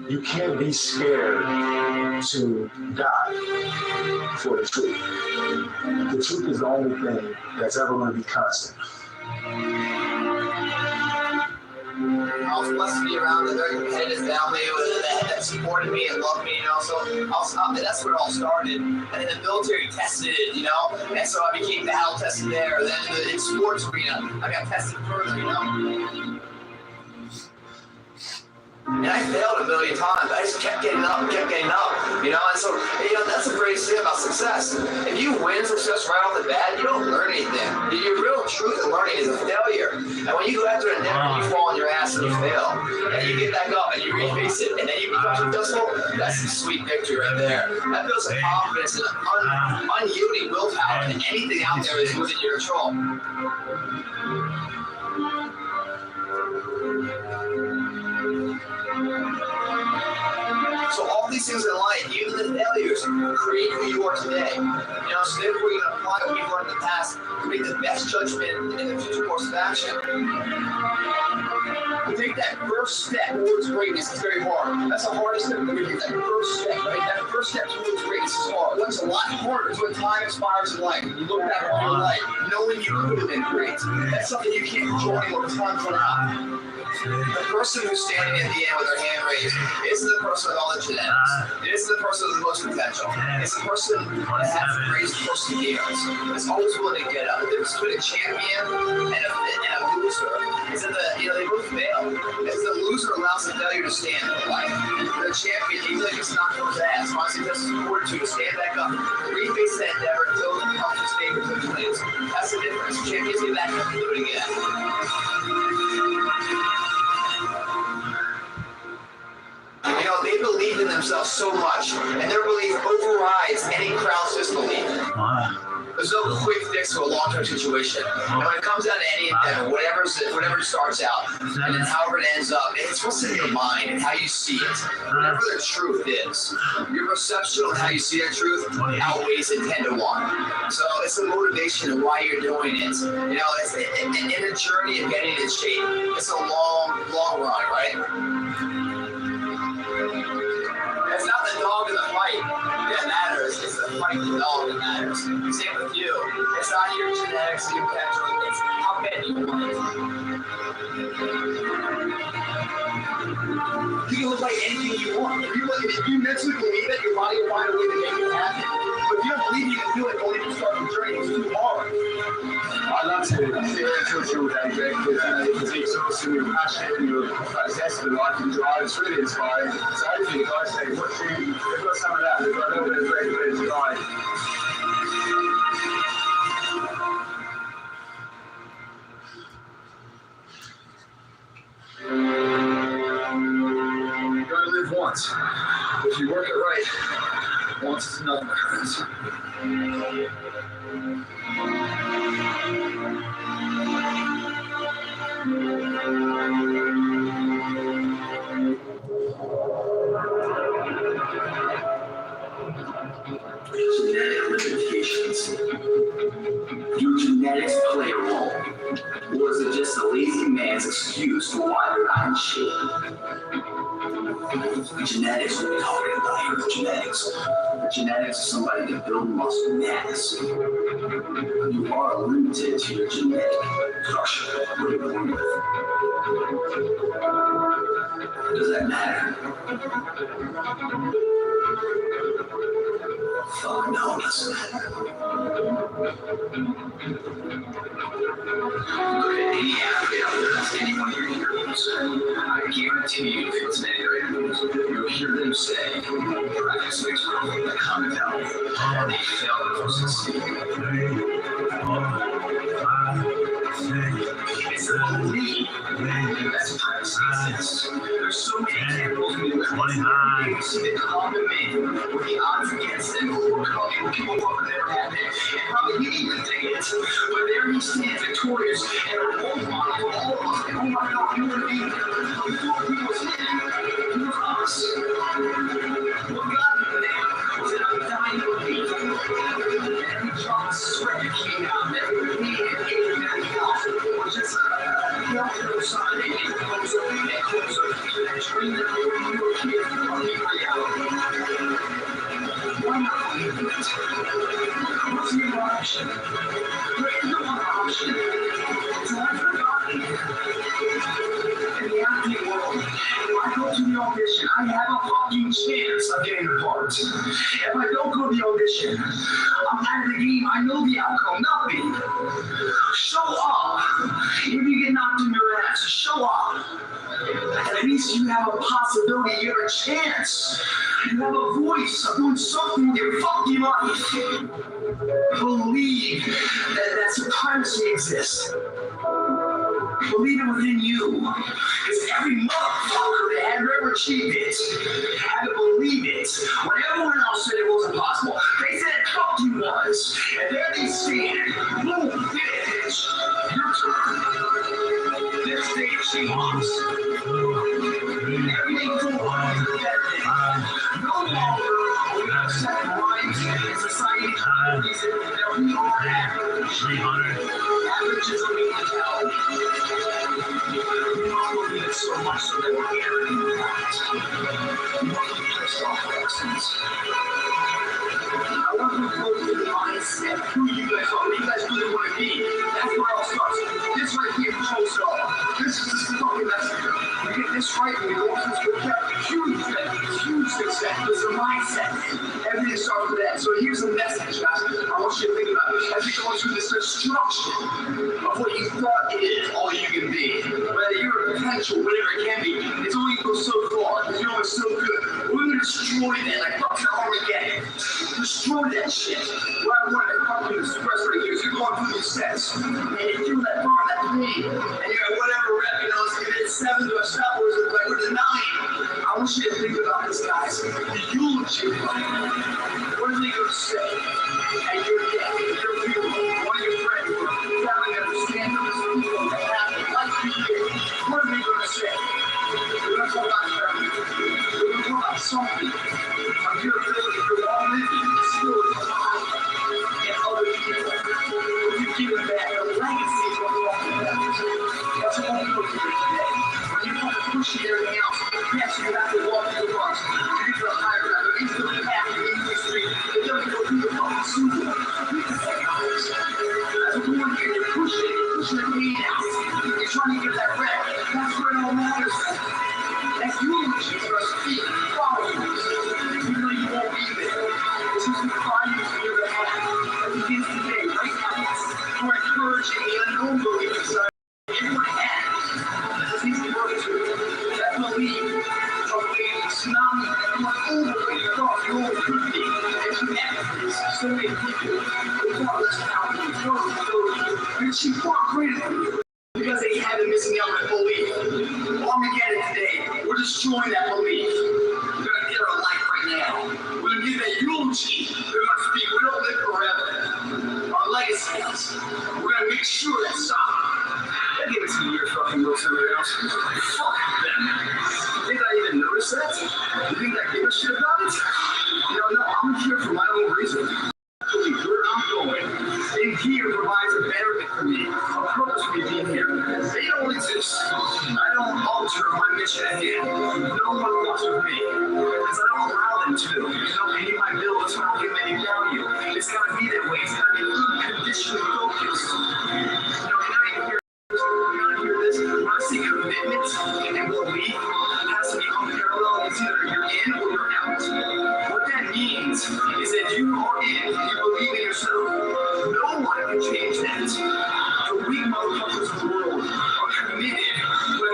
You can't be scared to die for the truth. The truth is the only thing that's ever going to be constant. I was blessed to be around a very competitive family that supported me and loved me, so that's where it all started. And then the military tested it, and so I became battle tested there. Then in the sports arena, I got tested further, And I failed a million times. I just kept getting up, and so, that's the greatest thing about success. If you win success right off the bat, you don't learn anything. Your real truth in learning is a failure. And when you go after a endeavor, you fall on your ass and you fail. And you get back up and you reface it, and then you become successful. That's a sweet victory right there. That builds a confidence and unyielding willpower, and anything out there is within your control. So all these things in life, even the failures, create who you are today. So therefore you can apply what you've learned in the past to make the best judgment in the future course of action. To take that first step towards greatness is very hard. That's the hardest thing to do. That first step, right? That first step towards greatness is hard. What's a lot harder is when time expires in life. You look back on your life, knowing you could have been great. That's something you can't control anymore because time's run out. The person who's standing at the end with their hand raised isn't the person with all the genetics. It isn't the person with the most potential. It's the person that has the greatest person here. difference. It's always willing to get up. The difference between a champion and a loser is that they both fail. As the loser allows the failure to stand in life. The champion, he like it's knocked on his ass. Once he does his fortitude to stand back up, reface that endeavor until it becomes his favorite to wins. That's the difference. Champions get back up and do it again. They believe in themselves so much, and their belief overrides any crowd's disbelief. There's no quick fix to a long-term situation. And when it comes down to any endeavor, whatever starts out, and then however it ends up, it's what's in your mind and how you see it. Whatever the truth is, your perception of how you see that truth outweighs it 10 to 1. So it's the motivation of why you're doing it. It's in the journey of getting in shape. It's a long, long run, right? It's not the dog in the fight that matters. It's the fight the dog that matters. Same with you. It's not your genetics and your potential. It's how bad you want it. You can look like anything you want. If you mentally believe it, your body will find a way to make it happen. But if you don't believe you can do it, only if you start the journey. It's too hard. I love to see it till that because it's exhausting your passion and your zest for life and drive. It's really inspiring. So everything I say, they've got some of that. They've got a little bit of great bit of drive. You gotta live once. If you work it right, once is enough, my friends. Genetic limitations. Do genetics play a role? Or is it just a lazy man's excuse for why they're not in shape? Genetics, what we're talking about here with genetics. Genetics is somebody to build muscle mass. You are limited to your genetic structure. What you're born with. Does that matter? Fuck no, it doesn't matter. Look at any athlete out there, that's any one of your heroes. I guarantee you, if it's an heroes, you'll hear them say, practice makes perfect, like comment out, and they fail to succeed. It's a belief that's practice. There's so many examples we live in. You see the common man with the odds against them overcoming people who have never happened. And probably he didn't think it. But there he stands victorious and a role model for all of us. And oh my God, you want to be before he was him, he was us. What got me there was that I'm dying to believe. And every drop of sweat that came out, and every pain and ache and everything else was just a healthier sign that it closer and closer to that dream that you were a kid of being reality. Why not believe in it? What's the other option? There is no other option. So I've forgotten. In the acting world, if I go to the audition, I have a fucking chance of getting the part. If I don't go to the audition, I'm out of the game. I know the outcome. Nothing. Show up. If you get knocked in your ass, show up. At least you have a possibility. You have a chance. You have a voice of doing something with your fucking life. Believe that supremacy exists. Believe it within you. Because every motherfucker that had ever achieved it had to believe it. When everyone else said it wasn't possible, they said it fucking was. And there they stand. Boom, finish. Your turn. Their state changes. Everything goes on to the better thing. No longer we have second rights in society. Reason that we are average. 300. Average is a mean tell. We normally get so much so that we're carrying the light. We want to be pissed off by accidents. I want to go through the mindset of who you guys are, what you guys really want to be. That's where it all starts. This right here controls it all. This is just the fucking messenger. this right when you go into this huge success. It's a mindset. Everything starts with that. So here's a message, guys. I want you to think about it. As you go through this destruction of what you thought is all you can be, whether your potential, whatever it can be, it's only go so far because you know it's so good. We're going to destroy that, like Dr. Armageddon. Destroy that shit. What I want to fucking express right here is you're going through these sets, and you feel that burn, that pain, and you're at whatever rep, you know, it's 7 to a stop, or is it like with a 9? I want you to think about this, guys. The eulogy. What are they going to say? And you're dead. You're beautiful. One of your friends, family members, stand up as people that have like you did. What are they going to say? They're going to talk about family. They're going to talk about something. Of your ability to all living, still alive, and other people. When you give it back, the legacy is what we're talking about. That's what we're looking at today. When you want to push everything else, yes, you have to walk through the bus. You get to a higher level, into the path, into the street. It doesn't go through the fucking sewer. You can take on this. That's what we want to get. You're pushing the pain out. You're trying to get that rep. That's where it all matters. That's eulogy for us to speak. Follow you. You know you won't be there. This is the crying on your behalf. That begins today, right now. We're encouraging the unknown belief inside. Everyone has. Because he's working to that belief of a tsunami. Everyone overly thought you only could be. And you have so many people. They thought this now. And she fought greater than you. Because they had a missing element belief. Armageddon today, we're destroying that belief. We're going to get our life right now. We're going to give that eulogy. We're going to speak. We don't live forever. Our legacy is. We're going to make sure that's solid. I give it to you, fucking little somebody else. Fuck them. You think I even noticed that? You think I give a shit about it? No, I'm here for my own reason. Where I'm going, in here provides a betterment for me, a purpose for me being here. They don't exist. I don't alter my mission at hand. No one fucks with me, because I don't allow them to. There's no pay my bill, that's why I don't give them any value. It's got to be that way. It's got to be unconditionally focused. You know, you're not hear this. When I say commitment and belief, it has to be unparalleled. It's either you're in or you're out. What that means is that you are in, you believe in yourself. No one can change that. The weak motherfuckers of the world are committed when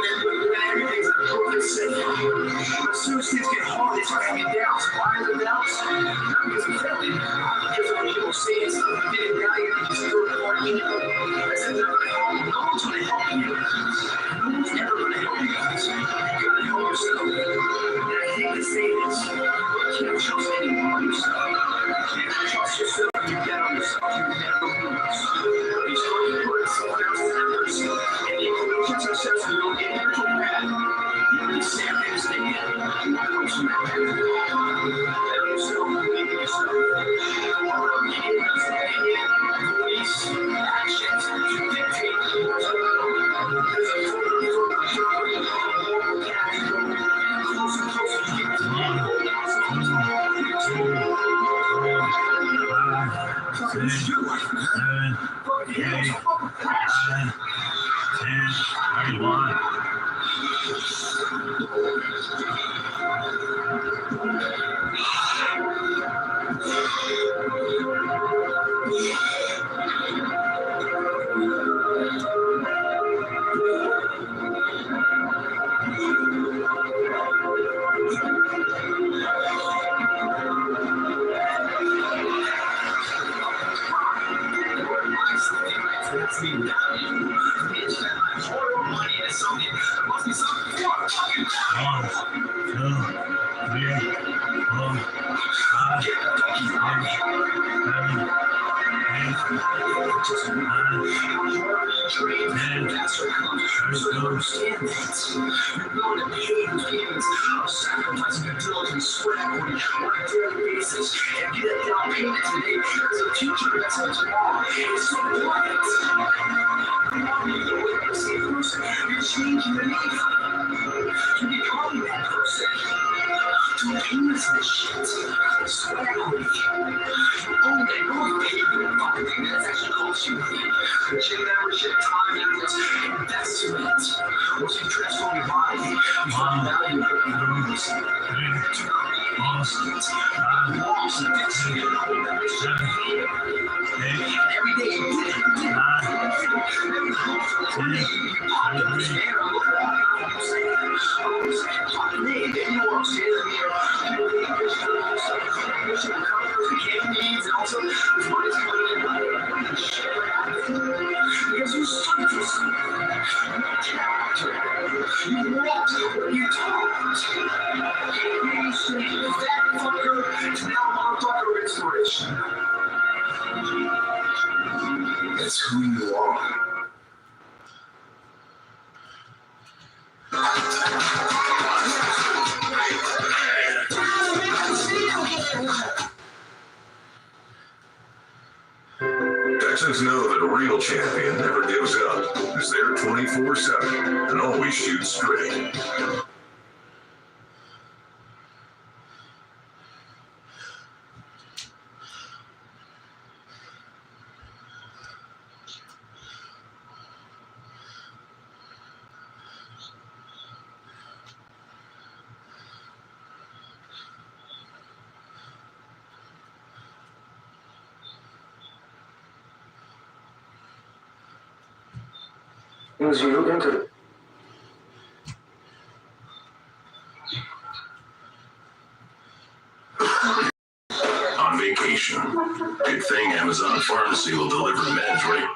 everything's in a perfect state. But as soon as things get hard, they start having doubts. Why are there doubts? Not because of failing, because of people saying stuff, getting value to these third-party people. I said they're going to help you. No one's going to help you. No one's ever going to help you guys. You got to help yourself. And I hate to say this, you can't trust anyone on yourself. You can't trust yourself. You bet on yourself. You never lose. But you start to put someone else's efforts and the equations are such that you don't get into a path. You say things they get. You coach them out there. Bet on yourself. Believe in yourself. Don't allow the ignorance, opinion, beliefs, actions to dictate what's going on. There's a closer and closer you get to the Swaggery. Oh, they don't pay you a fucking thing. That's actually cost you money. The gym membership, time, efforts, investment. Once you transform your body, you find value in what you lose. To create muscles, loss, addiction, you know that makes you feel. And every day you did it. Every day you pocket the chair. I'm looking at it. I'm saying, fucking hey, you know what I'm saying? I mean, and also there's money coming in because you stood for something. You character. You walked what you talked. You say that fucker to now motherfucker inspiration. That's who you are. Texans know that a real champion never gives up, is there 24/7 and always shoots straight. As you look into On vacation. Good thing Amazon Pharmacy will deliver meds right.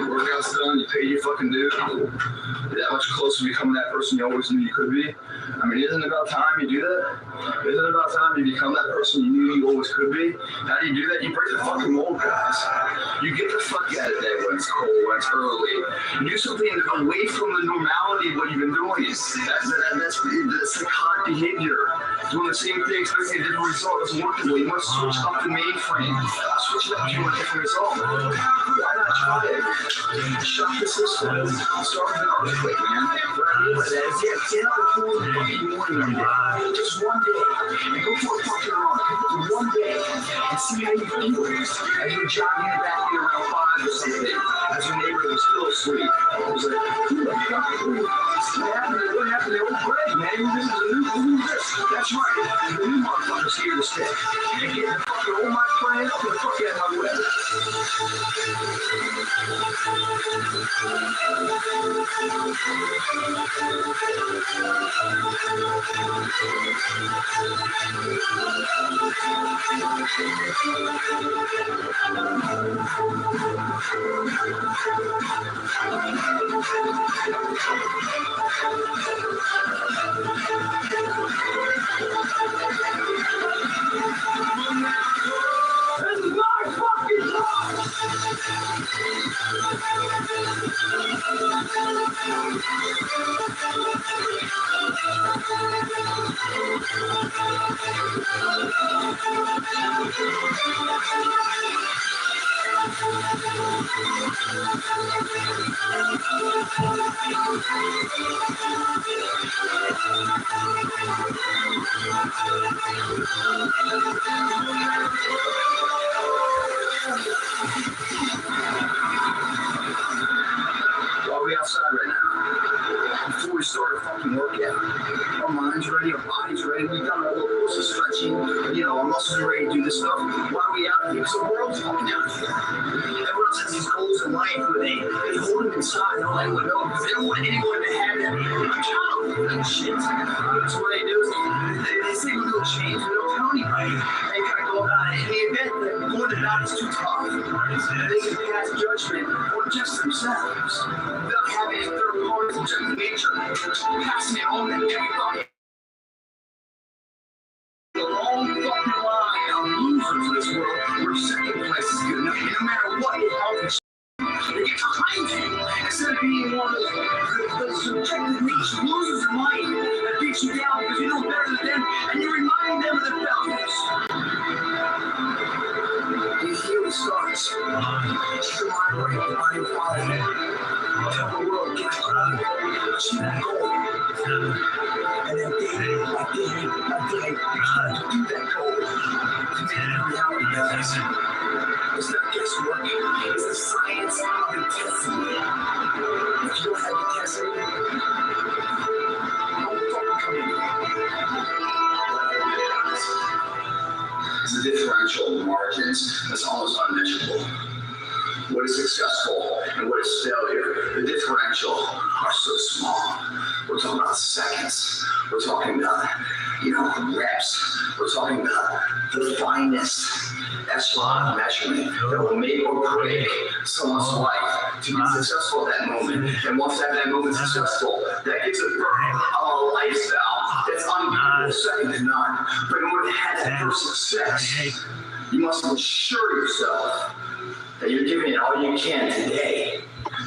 Workouts done, you pay your fucking due. You're that much closer to becoming that person you always knew you could be. I mean, isn't it about time you do that? Isn't it about time you become that person you knew you always could be? How do you do that? You break the fucking mold, guys. You get the fuck out of there when it's cold, when it's early. You do something away from the normality of what you've been doing. That's psychotic behavior. Doing the same thing, expecting a different result doesn't work the way. You must switch up the mainframe. Switch it up to a different result. Why not try it? Shock the system. Start with an earthquake, man. What I mean by that is, yeah, get out of the pool in the fucking morning one day. Just one day. And go for a fucking run. Just one day. And see how you feel. As you're jogging in the back there around 5 or something. As your neighbor was still asleep. I was like, what happened? What happened to old Greg, man? believe this. That's right. The new motherfucker's here to stay. And getting the fucking old my plan up and the fuck out of my way. This is my fucking life! Why are we outside right now? Before we start a fucking workout. Our mind's ready, our body's ready. We've done our little course of stretching. You know, our muscles are ready to do this stuff. Why are we out here? Because the world's fucking out here. Everyone else has these goals in life where they hold them inside. They don't let anyone know because they don't want anyone to have them accountable for that shit. So what they do is they say we're going to change. They don't tell anybody. They kind of go about it. In the event that going about is too tough, they can pass judgment on just themselves without having a third party from just nature passing it on to everybody. The long fucking line of losers in this world where second place is good enough. And no matter what, they get behind you instead of being one of those subjective nature losers in life that beats you down because you know better than them and you're reminding them of their failures. And here it starts. Keep your mind right, the body will follow you. Tell the world, get it right. Achieve that goal. And then day by day, try to do that goal. To make it a reality, guys. It's not guesswork. It's the science of intensity. If you don't have intensity, don't fucking come in. It's a differential margins that's almost unmeasurable. What is successful and what is failure? The differential are so small. We're talking about seconds. We're talking about, reps. We're talking about the finest echelon of measurement that will make or break someone's life to be successful at that moment. And once that moment's successful, that gives a lifestyle that's unbeatable, second to none. But in order to have that first success, you must assure yourself that you're giving it all you can today.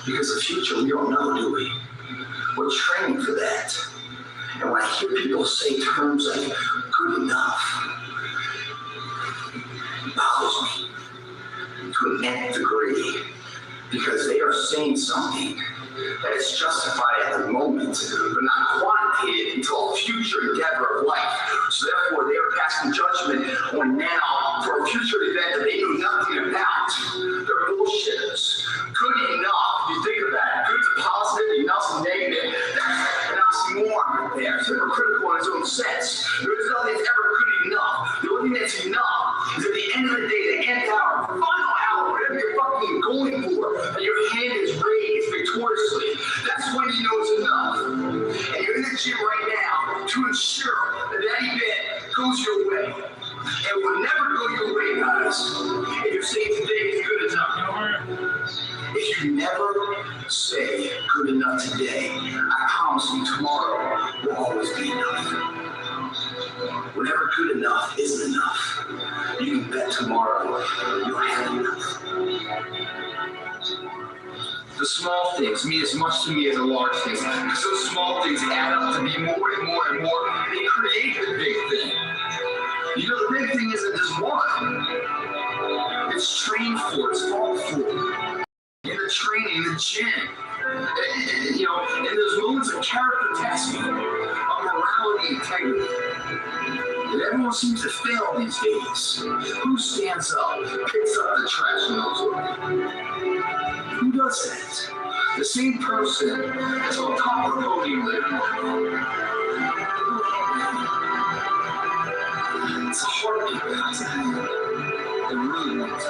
Because the future, we don't know, do we? We're training for that. And when I hear people say terms like good enough, it bothers me to an nth degree. Because they are saying something that is justified at the moment, but not quantitated until a future endeavor of life. So therefore, they are passing judgment on now for a future event that they know nothing about. They're bullshitters. Good enough, you think about it. Good's a positive, enough's a negative. That's an oxymoron there. It's hypocritical in its own sense. There is nothing that's ever good enough. The only thing that's enough is at the end of the day, the nth hour, the final hour, whatever you're fucking going for, and your hand is raised victoriously. That's when you know it's enough. And you're in the gym right now to ensure that that event goes your way. It will never go your way, guys, if you say today is good enough. If you never say good enough today, I promise you tomorrow will always be enough. Whenever good enough isn't enough, you can bet tomorrow you'll have enough. The small things mean as much to me as the large things, because those small things add up to be more and more and more. They create the big thing. The big thing isn't just one. It's trained for, it's fought for. In the training, the gym, in those moments of character testing, of morality, integrity. And everyone seems to fail these days. Who stands up, picks up the trash, and knows what? Who does that? The same person that's on top of the podium later. shots ahead. It really was.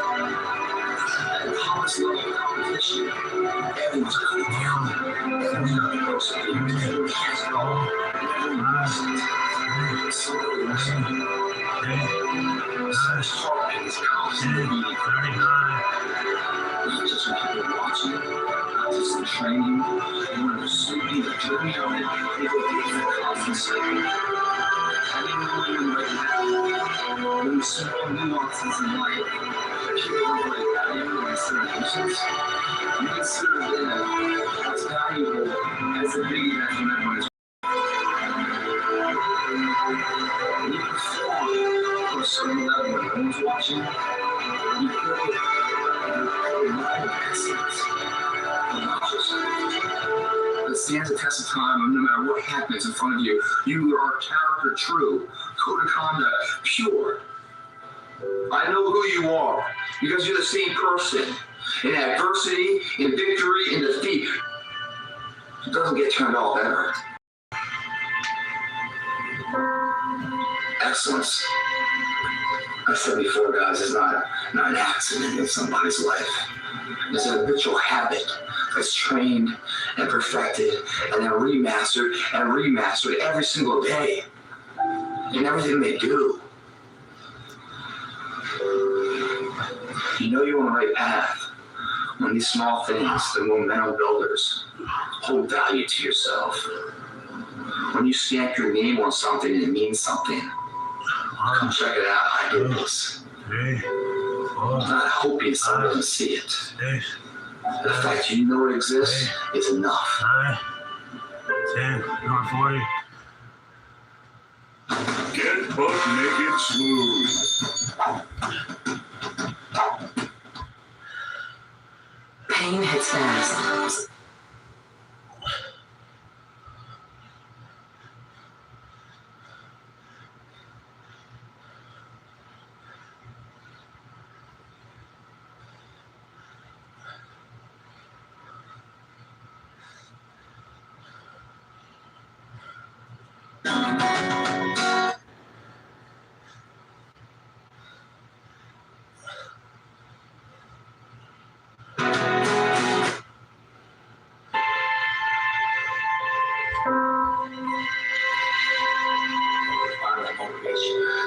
At the highest level of competition, everyone's got to down. Everyone's got to persevere. Everyone has it all. Everyone listens. Somebody listens. His heart and his constantly beating. Not just when people are watching, not just in training, and when pursuing the journey of it, it will be a constant cycle. How do you know when you're ready? When you small nuances in life, appear to break value and circumstances, you consider them as valuable as the big event from everyone's. When you perform to a certain level when no one's watching, you build excellence. It stands the test of time, no matter what happens in front of you. You are character true, code of conduct pure. I know who you are because you're the same person. In adversity, in victory, in defeat, it doesn't get turned off ever. Excellence. I said before, guys, is not an accident in somebody's life. It's an habitual habit that's trained and perfected and then remastered every single day in everything they do. You know you're on the right path when these small things, the momentum builders, hold value to yourself. When you stamp your name on something and it means something, come check it out. I did this. I'm not hoping someone doesn't see it. The fact you know it exists is enough. 10, number 40. Get buck naked smooth. Pain hits fast.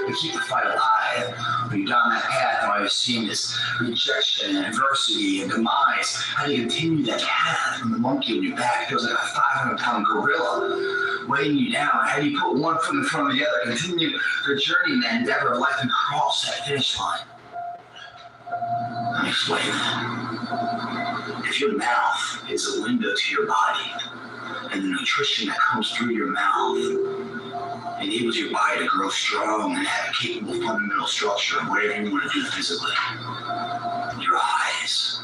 To keep the fight alive. When you're down that path, and I've seen this rejection and adversity and demise. How do you continue that path when the monkey on your back feels like a 500-pound gorilla weighing you down? How do you put one foot in front of the other, continue the journey and the endeavor of life and cross that finish line? Let me explain that. If your mouth is a window to your body, and the nutrition that comes through your mouth enables your body to grow strong and have a capable fundamental structure of whatever you want to do physically. Your eyes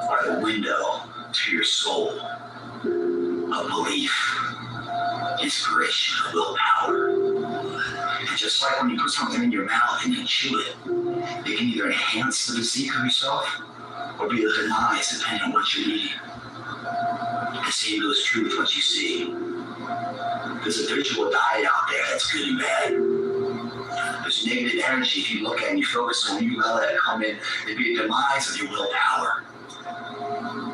are the window to your soul, of belief, inspiration, willpower. And just like when you put something in your mouth and you chew it, it can either enhance the physique of yourself or be a demise depending on what you're eating. The same goes true with what you see. There's a visual diet out there that's good and bad. There's negative energy if you look at and you focus on, you let it come in. There'd be a demise of your willpower.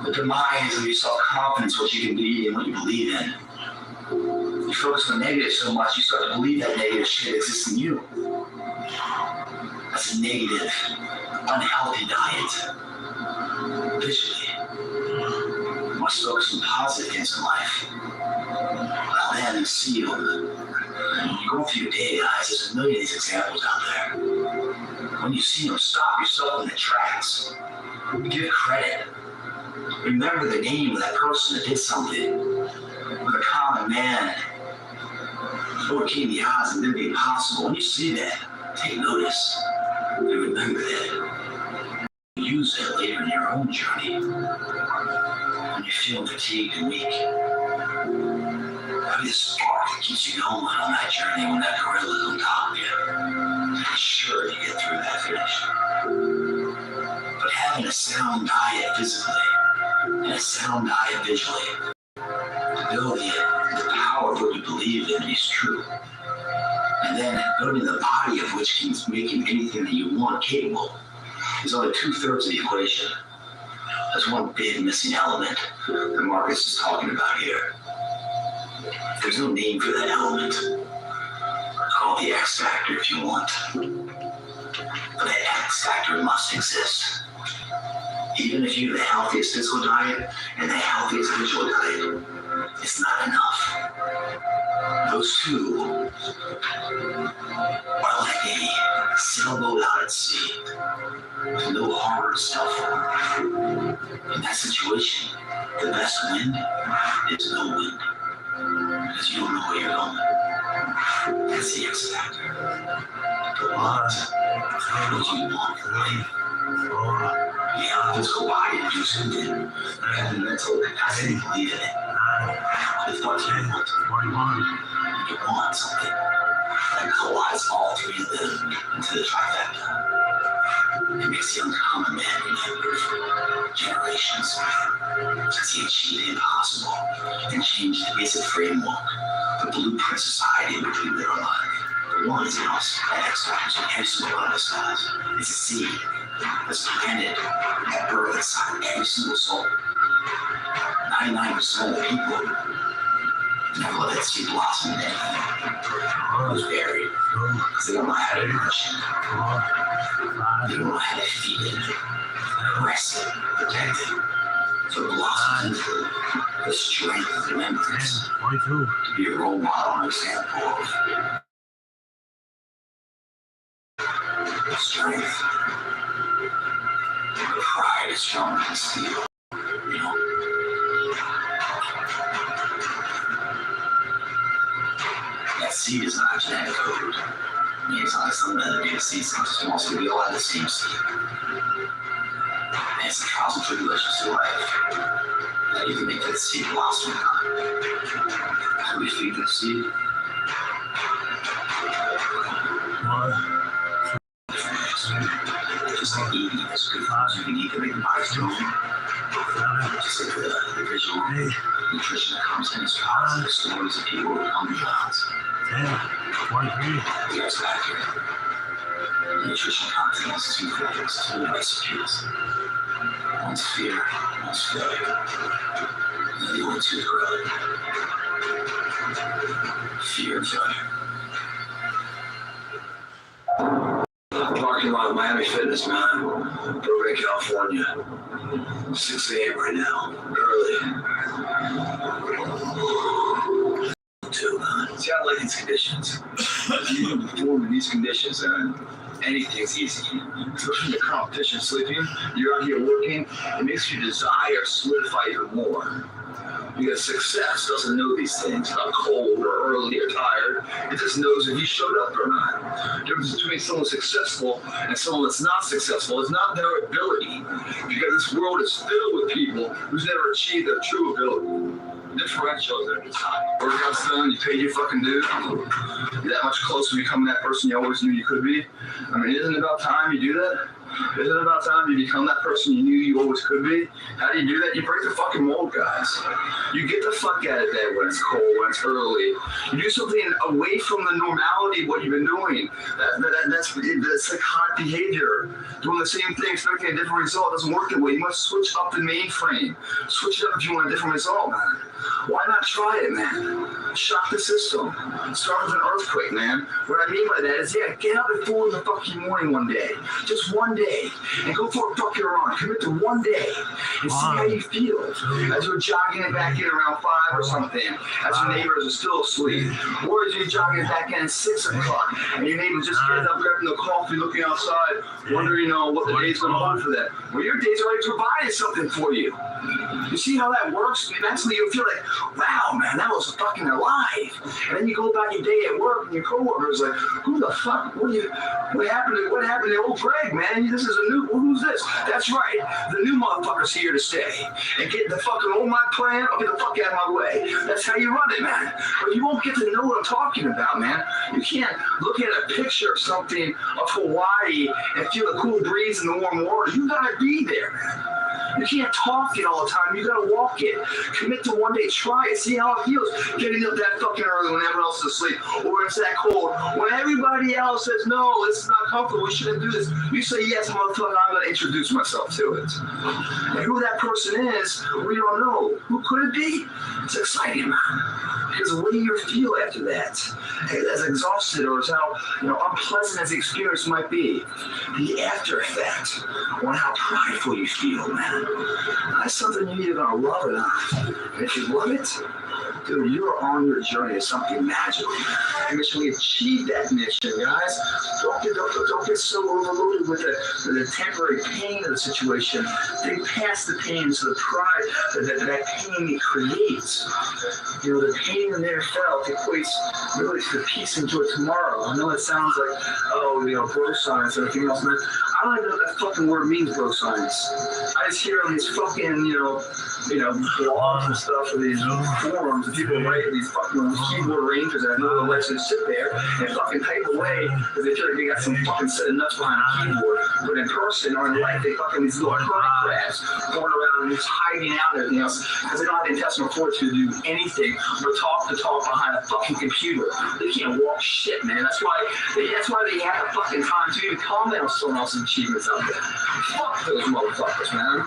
The demise of your self-confidence, what you can be and what you believe in. You focus on the negative so much, you start to believe that negative shit exists in you. That's a negative, unhealthy diet. Visually. You must focus on positive things in life. Allow them to see you. You go through your day, guys, there's a million of these examples out there. When you see them, stop yourself in the tracks. Give credit. Remember the name of that person that did something. With a common man, overcame the odds and did the impossible. When you see that, take notice and remember that. Use that later in your own journey. When you feel fatigued and weak. That'll be the spark that keeps you going on that journey when that gorilla's on top of you. Make sure you get through that finish. But having a sound diet physically and a sound diet visually, the ability, the power of what you believe in is true. And And then building the body of which can make him anything that you want capable is only 2/3 of the equation. There's one big missing element that Marcus is talking about here. There's no name for that element. Call it the X factor if you want. But that X factor must exist. Even if you have the healthiest physical diet and the healthiest visual diet, it's not enough. Those two are like a sailboat out at sea with no harbor to sail for. In that situation, the best wind is no wind because you don't know where you're going. That's the X factor. The what you want in life. You have the physical body to do something. You have the mental capacity to believe in it. The thoughts you want. You want something that collides all three of them into the trifecta. It makes the uncommon man remember generations as he achieved the impossible and changed the basic framework, the blueprint society in which we live our life. The one is us, that X factor every single one of us has. It's a seed that's planted at birth inside every single soul. 99% of the people never let that seed blossom into anything. It was buried because they don't know how to nourish it. They don't know how to feed it, caress it, protect it. So it blossoms into the strength of remembrance to be a role model and example of strength. The pride is stronger than steel. You know? That seed is not a genetic code. I mean, it's not like some other big seed, some small seed. We all have the same seed. And it's the trials and tribulations of life that you can make that seed blossom or not. How do we feed that seed? Just like eating is good foods you can eat to make the body strong. Just like the visual nutrition that comes in is positive stories of people who come to gods. The X factor. Nutrition contains two things, two recipes. One's fear, one's failure. And the other two is growth. Fear and failure. Parking lot of Miami Fitness, man. Burbank, California. 6 a.m. right now. Early. Too, man. See, I like these conditions. You can perform in these conditions, and anything's easy. Especially the competition sleeping, you're out here working, it makes your desire solidify even more. Because success doesn't know these things. It's not cold or early or tired. It just knows if you showed up or not. The difference between someone successful and someone that's not successful is not their ability. Because this world is filled with people who's never achieved their true ability. Differentials are the time. Workout's done, you paid your fucking due. You're that much closer to becoming that person you always knew you could be. I mean, isn't it about time you do that? Isn't it about time you become that person you knew you always could be? How do you do that? You break the fucking mold, guys. You get the fuck out of bed when it's cold, when it's early. You do something away from the normality of what you've been doing. That's psychotic behavior. Doing the same thing, expecting a different result doesn't work that way. You must switch up the mainframe. Switch it up if you want a different result, man. Why not try it, man? Shock the system. Start with an earthquake, man. What I mean by that is, yeah, get up at 4 in the fucking morning one day. Just one day. And go for a fucking run. Commit to one day. And see how you feel. As you're jogging it back in around 5 or something. As your neighbors are still asleep. Or as you're jogging it back in at 6 o'clock. And your neighbor just gets up, grabbing the coffee, looking outside, wondering, what the day's going to hold for that. Well, your day's already provided something for you. You see how that works? I mean, mentally you'll feel like, wow, man, that was fucking alive. And then you go about your day at work and your coworker's like, who the fuck? What happened to old Greg, man? This is a new, who's this? That's right. The new motherfucker's here to stay. And get the fucking old my plan, I'll get the fuck out of my way. That's how you run it, man. But you won't get to know what I'm talking about, man. You can't look at a picture of something of Hawaii and feel the cool breeze and the warm water. You gotta be there, man. You can't talk it all the time. You gotta walk it. Commit to one day. Try it. See how it feels. Getting up that fucking early when everyone else is asleep, or when it's that cold. When everybody else says no, this is not comfortable. We shouldn't do this. You say yes, motherfucker. I'm gonna introduce myself to it. And who that person is, we don't know. Who could it be? It's exciting, man. Because the way you feel after that, as exhausted or as how unpleasant as the experience might be, the after effect on how prideful you feel, man. That's something you're either gonna love or not. And if you love it, dude, you're on your journey to something magical. And when we achieve that mission, guys, don't get so overloaded with the temporary pain of the situation. Think past the pain to the pride that pain it creates. The pain in there felt equates really to the peace and joy tomorrow. I know it sounds like, bro science or anything else, man. I don't even know what that fucking word means, bro science. I just hear on these fucking, blogs and stuff or these forums that people write these fucking keyboard arrangers that have no election to sit there and fucking type away because they feel like they got some fucking set of nuts behind a keyboard. But in person or in life, they fucking these little hermit crabs going around and just hiding out and everything else because they don't have the intestinal fortitude to do anything but talk behind a fucking computer. They can't walk shit, man. That's why they have the fucking time to even comment on someone else's achievements out there. Fuck those motherfuckers, man.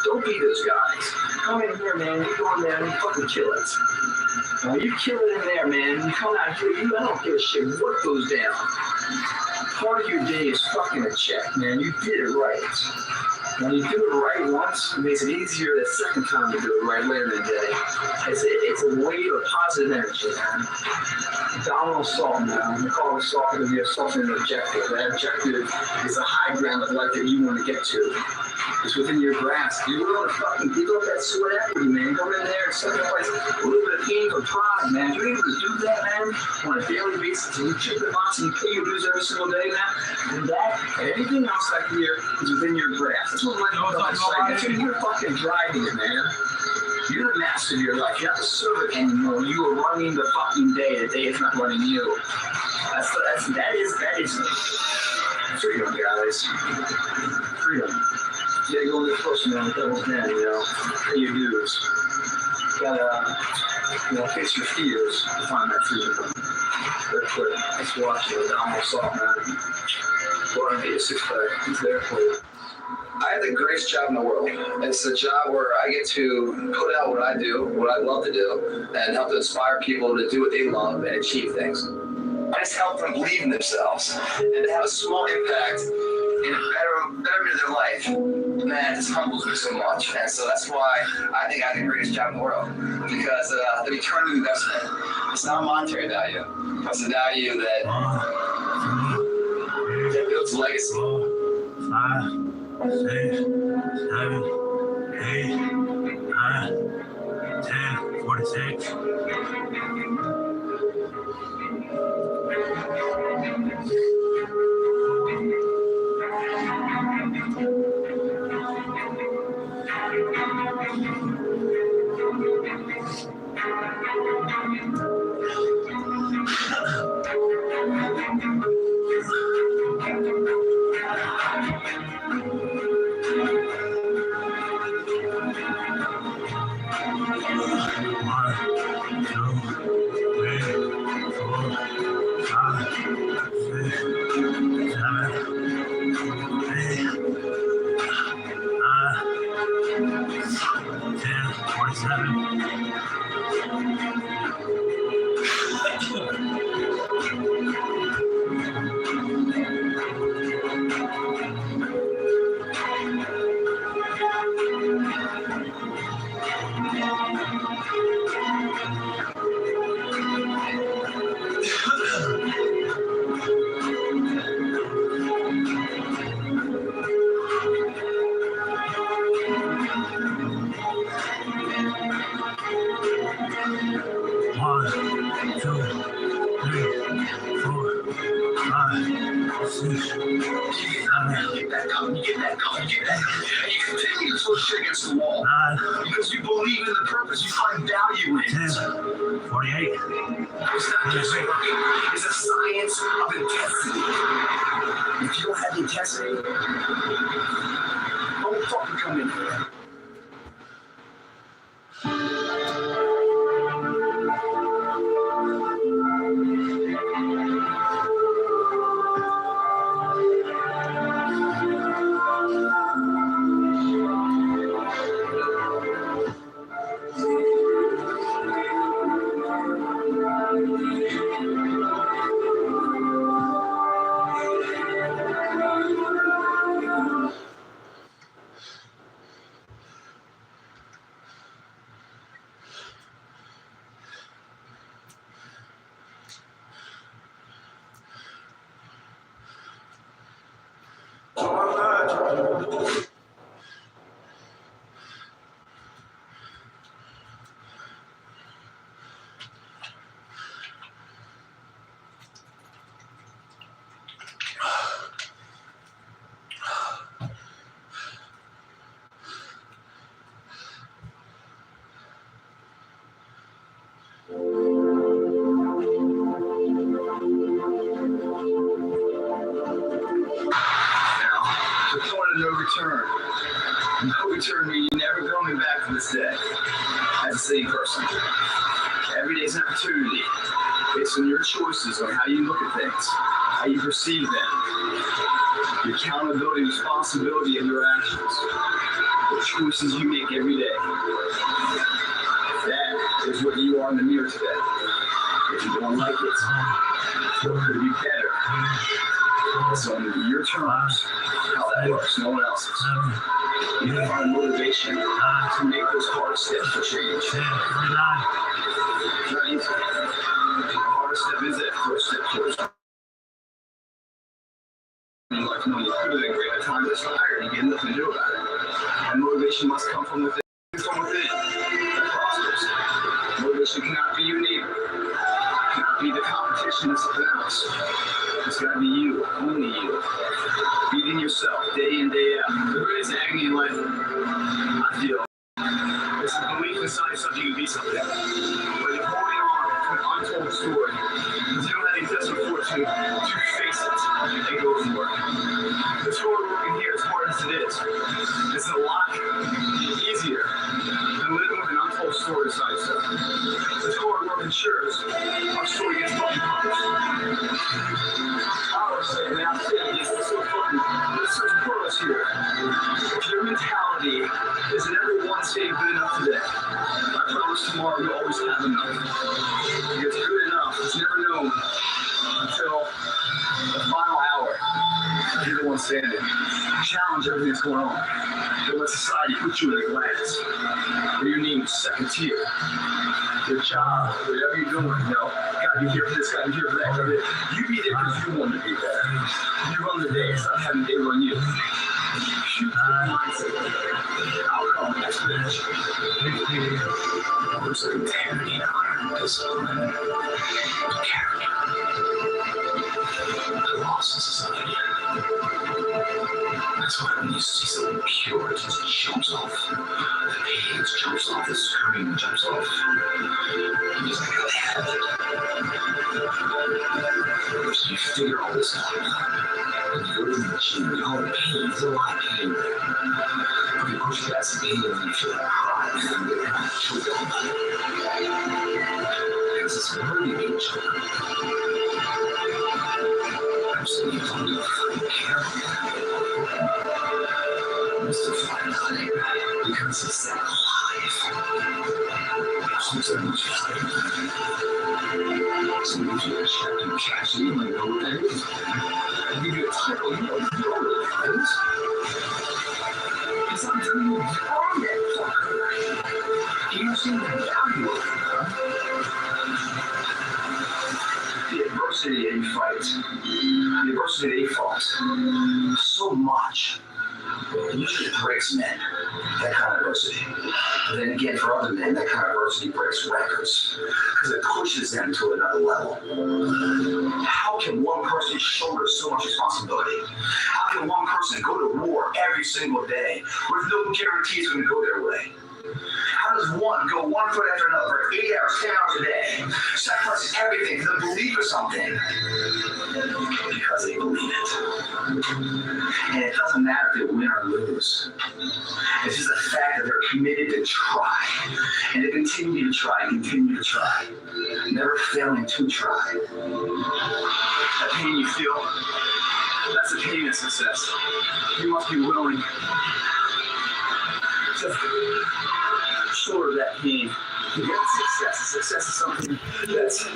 Don't be those guys. Come in here, man. You go in there and you fucking kill it. You kill it in there, man. You come out here, I don't give a shit what goes down. Part of your day is fucking a check, man. You did it right. When you do it right once, it makes it easier the second time to do it right later in the day. It's a wave of positive energy, man. Domino salt, man. We call it salt because you have something an objective. That objective is a high ground of life that you want to get to. It's within your grasp. You're willing to fucking give up that sweat equity, man. Go in there and sacrifice a little bit of pain for pride, man. You're able to do that, man, on a daily basis. And you check the box and you pay your dues every single day, man. And that and anything else I hear is within your grasp. That's what you're fucking driving it, man. You're the master of your life. You're not the servant anymore. You are running the fucking day. The day is not running you. That is freedom, guys. Freedom. You gotta go in this person, man, with devil's den, pay your dues. You gotta face your fears to find that freedom. Very quick. Let's watch it. Domino salt, man. Go and get your six-pack. It's there for you. I have the greatest job in the world. It's a job where I get to put out what I do, what I love to do, and help to inspire people to do what they love and achieve things. I just help them believe in themselves and have a small impact in a betterment of their life. Man, it just humbles me so much. And so that's why I think I have the greatest job in the world. Because the return on investment, it's not a monetary value. It's a value that builds legacy. 5, 6, 7, 8, 9, 10, 46. Against the wall. Because you believe in the purpose, you find value in it. 48. It's not just working, it's a science of intensity. If you don't have the intensity, don't fucking come in here. No return. No return meaning never coming back to this day as the same person. Every day's an opportunity based on your choices on how you look at things, how you perceive them, the accountability and responsibility of your actions, the choices you make every day. That is what you are in the mirror today. If you don't like it, it could be better. It's on your terms how that works, no one else's. You have to find motivation to make those hard steps for change. It's not easy. The hardest step is that first step towards life, knowing you could have been great at time that's tired and you get nothing to do about it. And motivation must come from within. From within. That prospers. Motivation cannot be your neighbor. It cannot be the competition of something else. It's got to be you, only you. Beating yourself day in, day out. The greatest agony in life, I feel, is the belief inside yourself you can be something. But you're holding on to an untold story because you don't have the intestinal fortitude to face it and go for it. The story we're working here, as hard as it is a lot easier than living with an untold story inside yourself. The story work ensures our story gets fucking published. It's so fucking, there's such purpose here. If your mentality is that everyone staying good enough today, I promise tomorrow you'll always have enough. Because good enough is never known until the final hour. You're the one standing. Challenge everything that's going on. Don't let society put you in a glass where your name is second tier. Your job, whatever you're doing, gotta be here for this, gotta be here for that. You be there because you want to be there. You run the day, it's not having they run you. Shoot the mindset. Outcome explanation. There's a integrity, honor, discipline, character. The loss in society. That's why when you see something pure, it just jumps off. The page jumps off, the screen jumps off. You just gotta have it. So you figure all this out. And you go to the gym, you know the pain, there's a lot of pain there. But you push past the pain and you feel like pride, and you're kind of choked up about it. Because it's worthy of being choked up. Absolutely, you don't even fucking care about that. Mystify nothing, because it's that alive. It's that much value. So if you check and cash it, you might know what that is. I give you a tickle, you know what it is. It's not until you earn that fucker. You see the value of it. The adversity that you fight, the adversity that you fought, so much. It usually breaks men, that kind of adversity. But then again, for other men, that kind of adversity breaks records because it pushes them to another level. How can one person shoulder so much responsibility? How can one person go to war every single day with no guarantee it's going to go their way? How does one go one foot after another for 8 hours, 10 hours a day, sacrificing everything for the belief of something? Because they believe it. And it doesn't matter if they win or lose. It's just the fact that they're committed to try. And to continue to try and continue to try. Never failing to try. That pain you feel, that's the pain of success. You must be willing to shoulder that pain to get success. Success is something that's a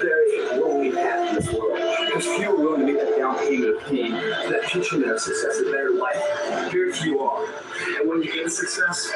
very lonely path in this world. Because few are willing to make that down payment of pain to that future of success, a better life. Very few are. And when you get success,